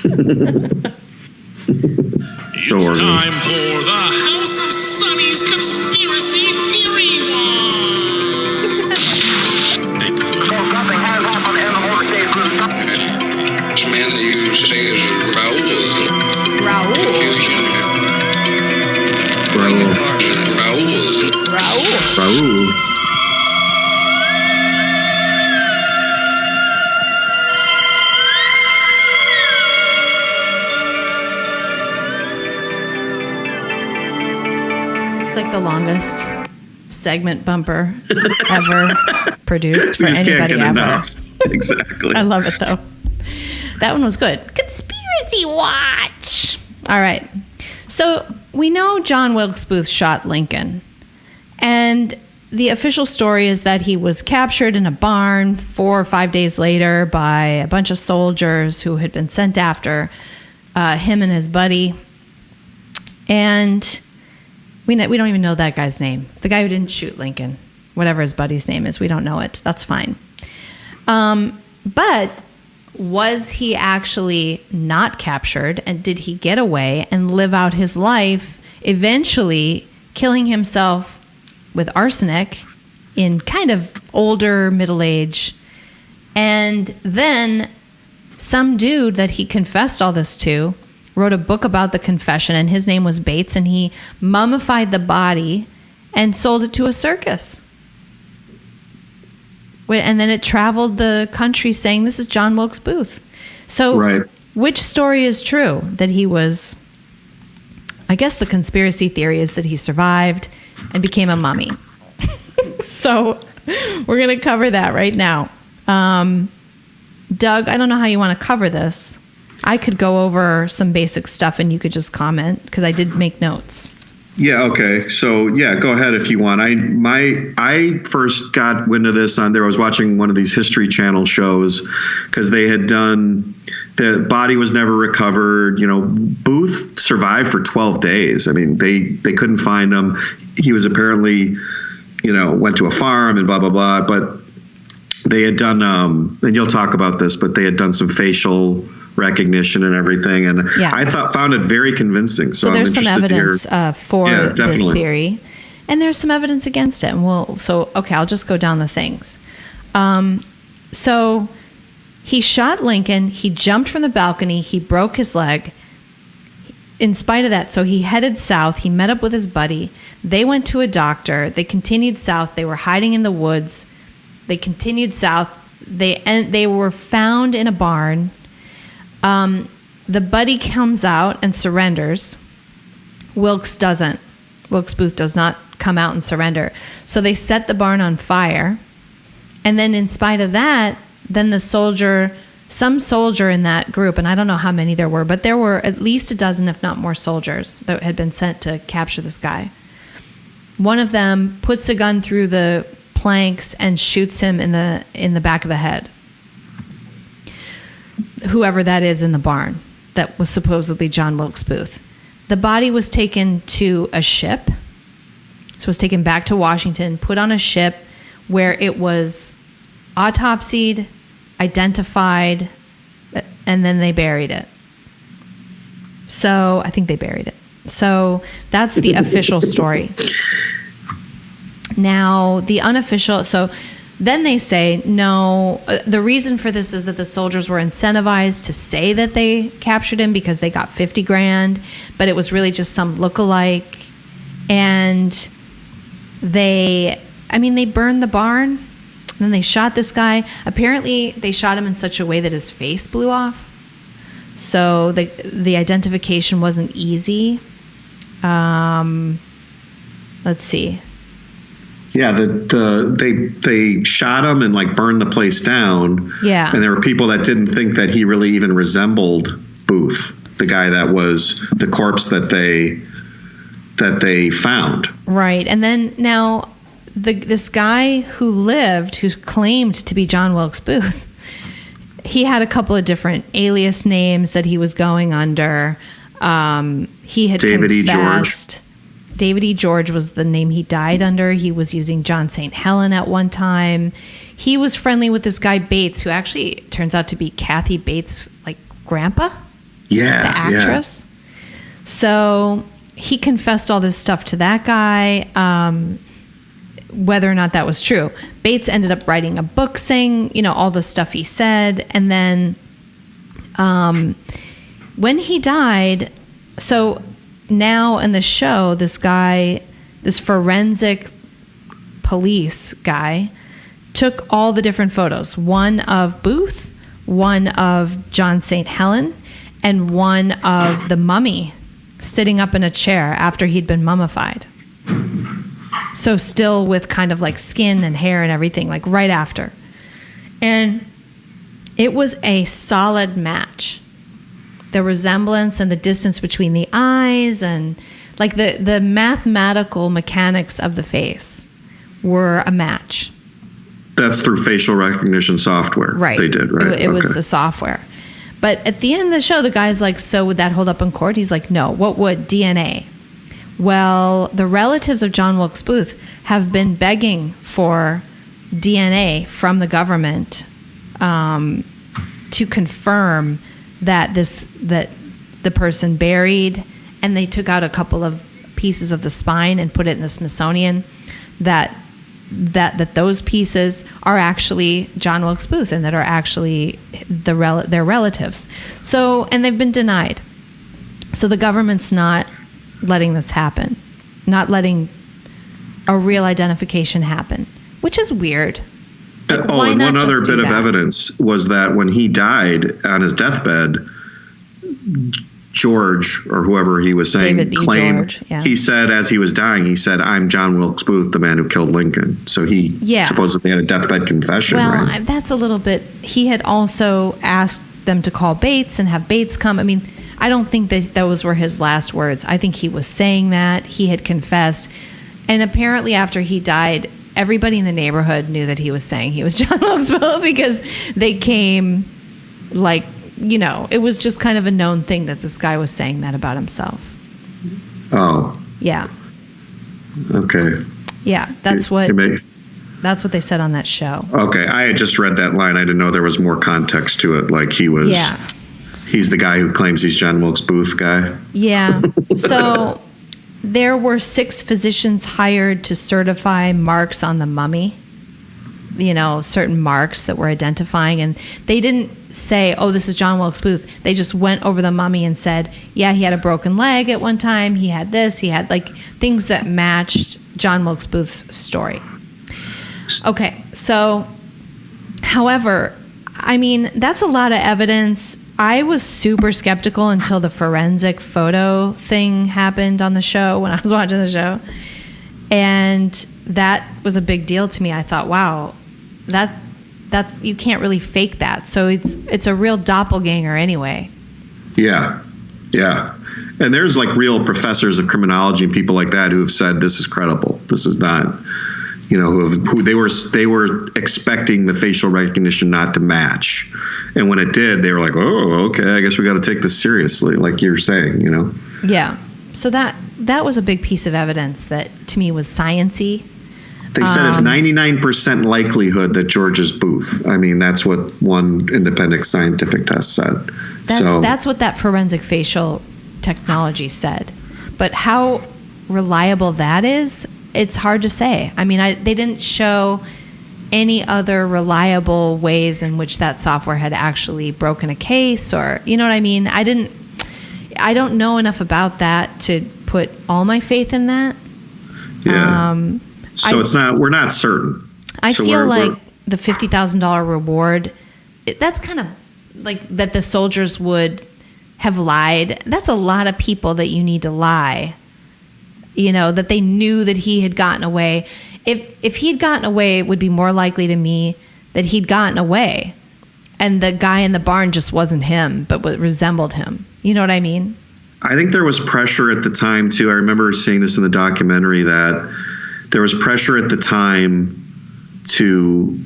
time for the House of Sunny's Conspiracy Theory Watch. Nothing has happened in the workday group. This man that you say is Raoul, isn't it? Raoul. Raoul, isn't it? Raoul. It's like the longest segment bumper ever produced for We just can't anybody get ever. enough. Exactly. I love it though. That one was good. Conspiracy Watch. All right. So we know John Wilkes Booth shot Lincoln. And the official story is that he was captured in a barn 4 or 5 days later by a bunch of soldiers who had been sent after him and his buddy. And we don't even know that guy's name. The guy who didn't shoot Lincoln, whatever his buddy's name is, we don't know it. That's fine. But was he actually not captured, and did he get away and live out his life, eventually killing himself with arsenic in kind of older middle age? And then some dude that he confessed all this to wrote a book about the confession, and his name was Bates, and he mummified the body and sold it to a circus. And then it traveled the country saying, this is John Wilkes Booth. So Right. Which story is true? That he was, I guess the conspiracy theory is that he survived and became a mummy. So we're going to cover that right now. Doug, I don't know how you want to cover this. I could go over some basic stuff and you could just comment because I did make notes. Yeah. Okay. So yeah, go ahead if you want. I first got wind of this on there. I was watching one of these History Channel shows because they had done, the body was never recovered. You know, Booth survived for 12 days. I mean, they couldn't find him. He was apparently, you know, went to a farm and blah, blah, blah. But they had done, and you'll talk about this, but they had done some facial recognition and everything, and Yeah. I found it very convincing. So there's I'm some interested evidence to hear. for Yeah, this definitely. theory, and there's some evidence against it. And I'll just go down the things. So he shot Lincoln. He jumped from the balcony. He broke his leg. In spite of that, so he headed south. He met up with his buddy. They went to a doctor. They continued south. They were hiding in the woods. They continued south. They were found in a barn. The buddy comes out and surrenders. Wilkes doesn't. Wilkes Booth does not come out and surrender. So they set the barn on fire. And then in spite of that, then some soldier in that group, and I don't know how many there were, but there were at least a dozen, if not more, soldiers that had been sent to capture this guy. One of them puts a gun through the planks and shoots him in the back of the head. Whoever that is in the barn that was supposedly John Wilkes Booth. The body was taken to a ship. So it was taken back to Washington, put on a ship where it was autopsied, identified, and then they buried it. So I think they buried it. So that's the official story. Now, the unofficial, so then they say, no, the reason for this is that the soldiers were incentivized to say that they captured him because they got $50,000, but it was really just some lookalike. And they burned the barn, and then they shot this guy. Apparently, they shot him in such a way that his face blew off. So the identification wasn't easy. Let's see. Yeah, they shot him and like burned the place down. Yeah. And there were people that didn't think that he really even resembled Booth, the guy that was the corpse that they found. Right. And then now this guy who claimed to be John Wilkes Booth, he had a couple of different alias names that he was going under. He had David E. confessed. George. David E. George was the name he died under. He was using John St. Helen at one time. He was friendly with this guy Bates, who actually turns out to be Kathy Bates' like grandpa. Yeah, the actress. Yeah. So he confessed all this stuff to that guy. Whether or not that was true, Bates ended up writing a book saying, all the stuff he said. And then when he died, so now in the show, this forensic police guy took all the different photos, one of Booth, one of John St. Helen, and one of the mummy sitting up in a chair after he'd been mummified. So still with kind of like skin and hair and everything, like right after. And it was a solid match. The resemblance and the distance between the eyes and like the mathematical mechanics of the face were a match. That's through facial recognition software. Right. They did, right? It was the software. But at the end of the show, the guy's like, so would that hold up in court? He's like, no. What would? DNA. Well, the relatives of John Wilkes Booth have been begging for DNA from the government to confirm that the person buried, and they took out a couple of pieces of the spine and put it in the Smithsonian, that those pieces are actually John Wilkes Booth and that are actually their relatives. So, and they've been denied. So the government's not letting this happen, not letting a real identification happen, which is weird. Like, and one other bit of evidence was that when he died on his deathbed, George, or whoever he was saying, claimed, he said as he was dying, he said, "I'm John Wilkes Booth, the man who killed Lincoln." So he supposedly had a deathbed confession, right? That's a little bit. He had also asked them to call Bates and have Bates come. I mean, I don't think that those were his last words. I think he was saying that. He had confessed. And apparently after he died, everybody in the neighborhood knew that he was saying he was John Wilkes Booth because they came like, it was just kind of a known thing that this guy was saying that about himself. Oh. Yeah. Okay. Yeah, that's what they said on that show. Okay, I had just read that line. I didn't know there was more context to it. Like he was... Yeah. He's the guy who claims he's John Wilkes Booth guy. Yeah. So there were 6 physicians hired to certify marks on the mummy, certain marks that were identifying. And they didn't say, oh, this is John Wilkes Booth. They just went over the mummy and said, yeah, he had a broken leg at one time. He had this. He had like things that matched John Wilkes Booth's story. Okay. So, however, I mean, that's a lot of evidence. I was super skeptical until the forensic photo thing happened on the show when I was watching the show. And that was a big deal to me. I thought, wow, that's you can't really fake that. So it's a real doppelganger anyway. Yeah. Yeah. And there's like real professors of criminology and people like that who have said this is credible. This is not, who they were expecting the facial recognition not to match. And when it did, they were like, oh, okay, I guess we got to take this seriously, like you're saying, Yeah. So that was a big piece of evidence that to me was science-y. They said it's 99% likelihood that George is Booth. I mean, that's what one independent scientific test said. That's what that forensic facial technology said. But how reliable that is, it's hard to say. I mean, they didn't show any other reliable ways in which that software had actually broken a case, or you know what I mean? I don't know enough about that to put all my faith in that. Yeah. We're not certain. I feel like the $50,000 reward, that's kind of like that the soldiers would have lied. That's a lot of people that you need to lie. That they knew that he had gotten away. if he'd gotten away, it would be more likely to me that he'd gotten away and the guy in the barn just wasn't him, but resembled him. You know what I mean? I think there was pressure at the time too. I remember seeing this in the documentary that there was pressure at the time to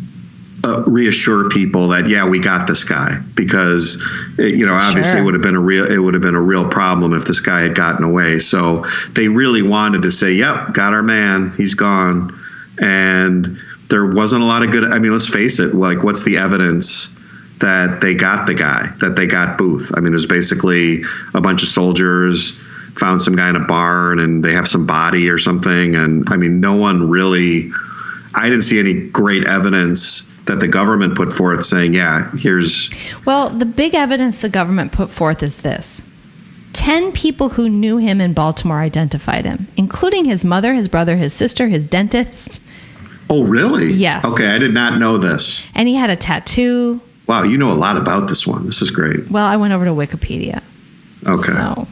reassure people that, yeah, we got this guy, because obviously it would have been a real problem if this guy had gotten away. So they really wanted to say, yep, got our man, he's gone. And there wasn't a lot of good, I mean, let's face it, like, what's the evidence that they got the guy, that they got Booth? I mean, it was basically a bunch of soldiers found some guy in a barn and they have some body or something. And I mean, no one really, I didn't see any great evidence that the government put forth saying, yeah, here's... Well, the big evidence the government put forth is this. 10 people who knew him in Baltimore identified him, including his mother, his brother, his sister, his dentist. Oh, really? Yes. Okay, I did not know this. And he had a tattoo. Wow, you know a lot about this one. This is great. Well, I went over to Wikipedia. Okay. So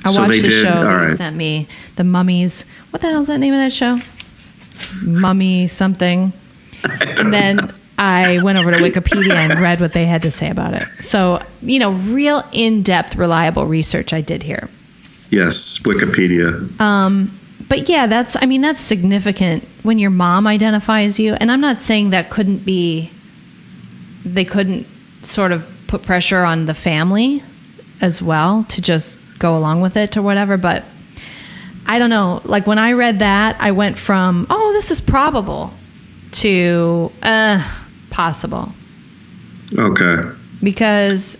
I watched the show that he sent me, The Mummies. What the hell is that name of that show? Mummy something. And then I went over to Wikipedia and read what they had to say about it. So, real in-depth, reliable research I did here. Yes, Wikipedia. But yeah, that's significant when your mom identifies you. And I'm not saying that they couldn't sort of put pressure on the family as well to just go along with it or whatever. But I don't know. Like, when I read that, I went from, oh, this is probable, to possible. Okay. Because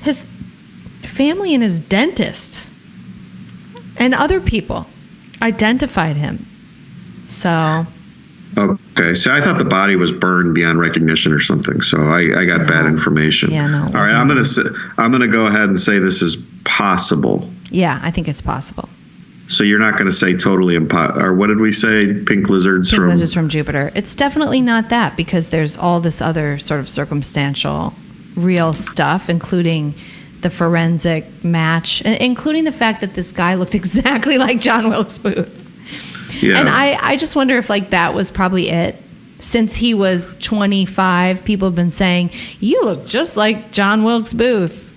his family and his dentist and other people identified him. So. Okay. So I thought the body was burned beyond recognition or something. So I got bad information. Yeah, no. All right. I'm gonna go ahead and say this is possible. Yeah, I think it's possible. So you're not going to say totally impossible, or what did we say? Pink lizards from Jupiter. It's definitely not that, because there's all this other sort of circumstantial, real stuff, including the forensic match, including the fact that this guy looked exactly like John Wilkes Booth. Yeah. And I just wonder if that was probably it. Since he was 25, people have been saying, you look just like John Wilkes Booth.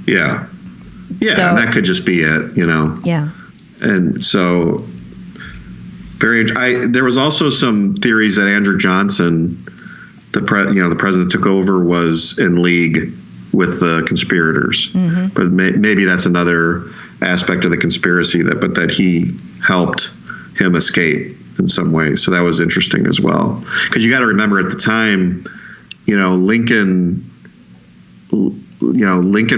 Yeah. Yeah, so, that could just be it, Yeah. And so, there was also some theories that Andrew Johnson, the president took over, was in league with the conspirators. Mm-hmm. But maybe that's another aspect of the conspiracy, that he helped him escape in some way. So that was interesting as well. Because you got to remember, at the time, Lincoln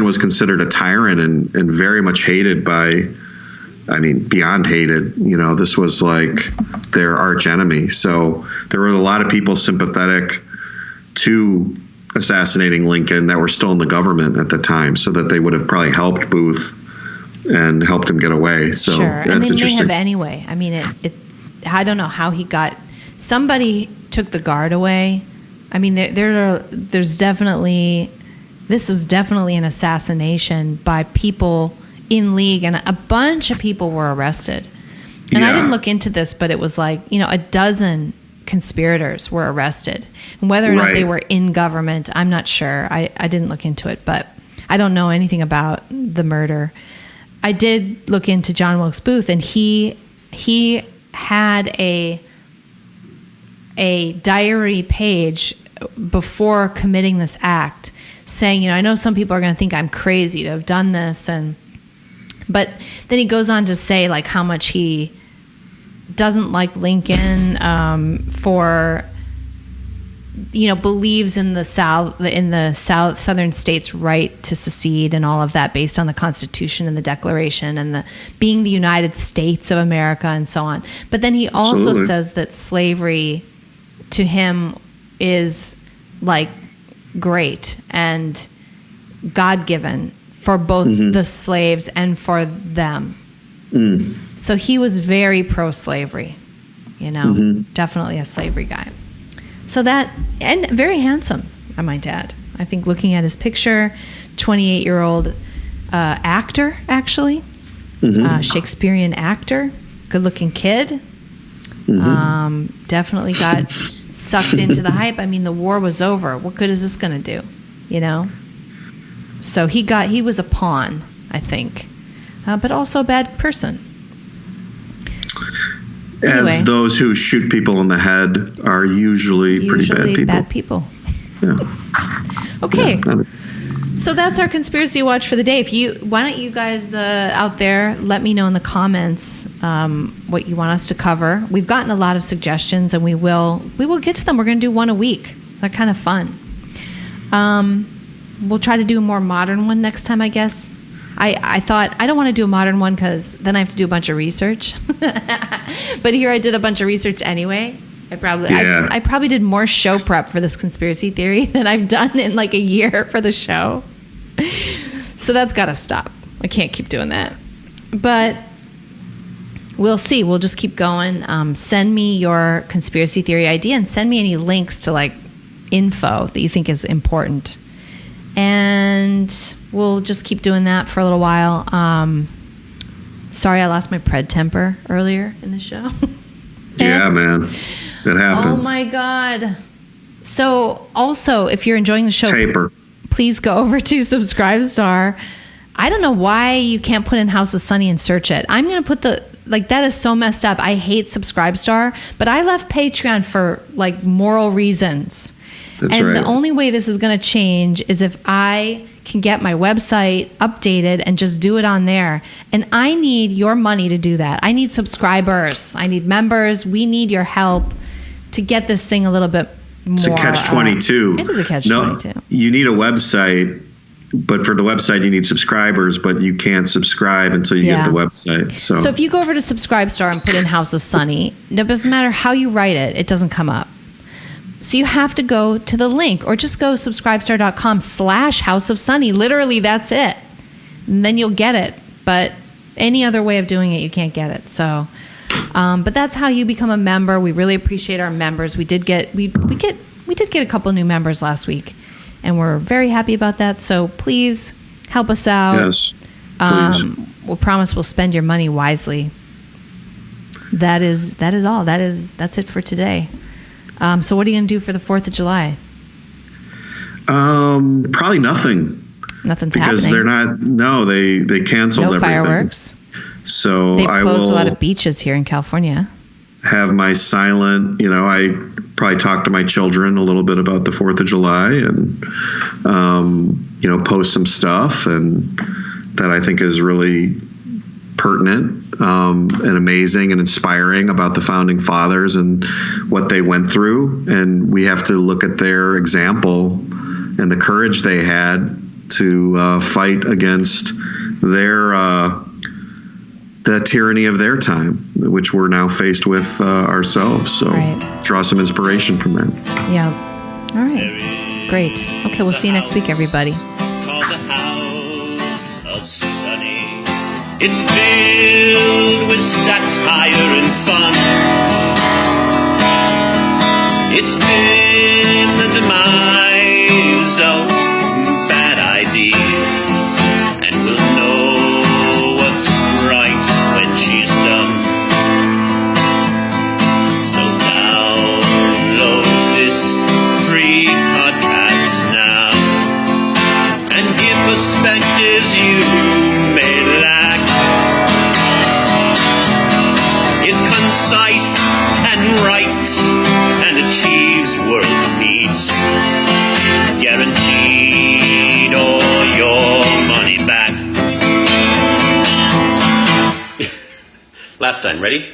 was considered a tyrant and very much hated by, beyond hated. This was like their arch enemy. So there were a lot of people sympathetic to assassinating Lincoln that were still in the government at the time, so that they would have probably helped Booth and helped him get away. So sure. That's and they interesting. may have anyway. I don't know how he got. Somebody took the guard away. There's definitely. This was definitely an assassination by people in league, and a bunch of people were arrested. And I didn't look into this, but it was like, a dozen conspirators were arrested. And whether or not they were in government, I'm not sure. I didn't look into it, but I don't know anything about the murder. I did look into John Wilkes Booth, and he had a diary page before committing this act, saying, I know some people are going to think I'm crazy to have done this, but then he goes on to say like how much he doesn't like Lincoln for believes in the southern states' right to secede and all of that, based on the Constitution and the Declaration and being the United States of America and so on. But then he also says that slavery to him is like great and God-given for both the slaves and for them. So he was very pro-slavery, definitely a slavery guy. So that, and very handsome, I might add. I think looking at his picture, 28-year-old actor, actually, Shakespearean actor, good-looking kid. Definitely got sucked into the hype. I mean, the war was over. What good is this going to do? You know? So he was a pawn, I think, but also a bad person. Anyway, as those who shoot people in the head are usually pretty bad people. Yeah. Okay. Yeah. So that's our conspiracy watch for the day. Why don't you guys out there let me know in the comments what you want us to cover. We've gotten a lot of suggestions, and we will get to them. We're going to do one a week. They're kind of fun. We'll try to do a more modern one next time, I guess. I thought I don't want to do a modern one because then I have to do a bunch of research. But here I did a bunch of research anyway. I probably did more show prep for this conspiracy theory than I've done in like a year for the show. So that's got to stop. I can't keep doing that. But we'll see. We'll just keep going. Send me your conspiracy theory idea and send me any links to like info that you think is important. And we'll just keep doing that for a little while. Sorry I lost my pred temper earlier in the show. Yeah, man. It happens. Oh my God. So also, if you're enjoying the show, please go over to Subscribestar. I don't know why you can't put in House of Sunny and search it. I'm going to put that is so messed up. I hate Subscribestar, but I left Patreon for like moral reasons. That's and right. The only way this is going to change is if I can get my website updated and just do it on there. And I need your money to do that. I need subscribers. I need members. We need your help to get this thing a little bit more. It's a catch-22. It is a catch-22. No, you need a website, but for the website you need subscribers, but you can't subscribe until you get the website. So if you go over to Subscribestar and put in House of Sunny, it doesn't matter how you write it, it doesn't come up. So you have to go to the link or just go subscribestar.com/House of Sunny. Literally, that's it. And then you'll get it. But any other way of doing it, you can't get it. So, but that's how you become a member. We really appreciate our members. We did get a couple new members last week, and we're very happy about that. So please help us out. Yes, please. We'll promise we'll spend your money wisely. That is all. That's it for today. So what are you going to do for the 4th of July? Probably nothing. Nothing's because happening. They canceled everything. No fireworks. So they've I closed will a lot of beaches here in California. Have my silent, I probably talk to my children a little bit about the 4th of July and, post some stuff and that I think is really pertinent and amazing and inspiring about the founding fathers and what they went through. And we have to look at their example and the courage they had to fight against the tyranny of their time, which we're now faced with ourselves. So draw some inspiration from that. Yeah. All right. Great. Okay, we'll see you next week, everybody. It's filled with satire and fun. It's been the demise of bad ideas, and we'll know what's right when she's done. So download this free podcast now and give perspectives you may lack. It's concise and right and achieves world peace. Guaranteed all your money back. Last time, ready?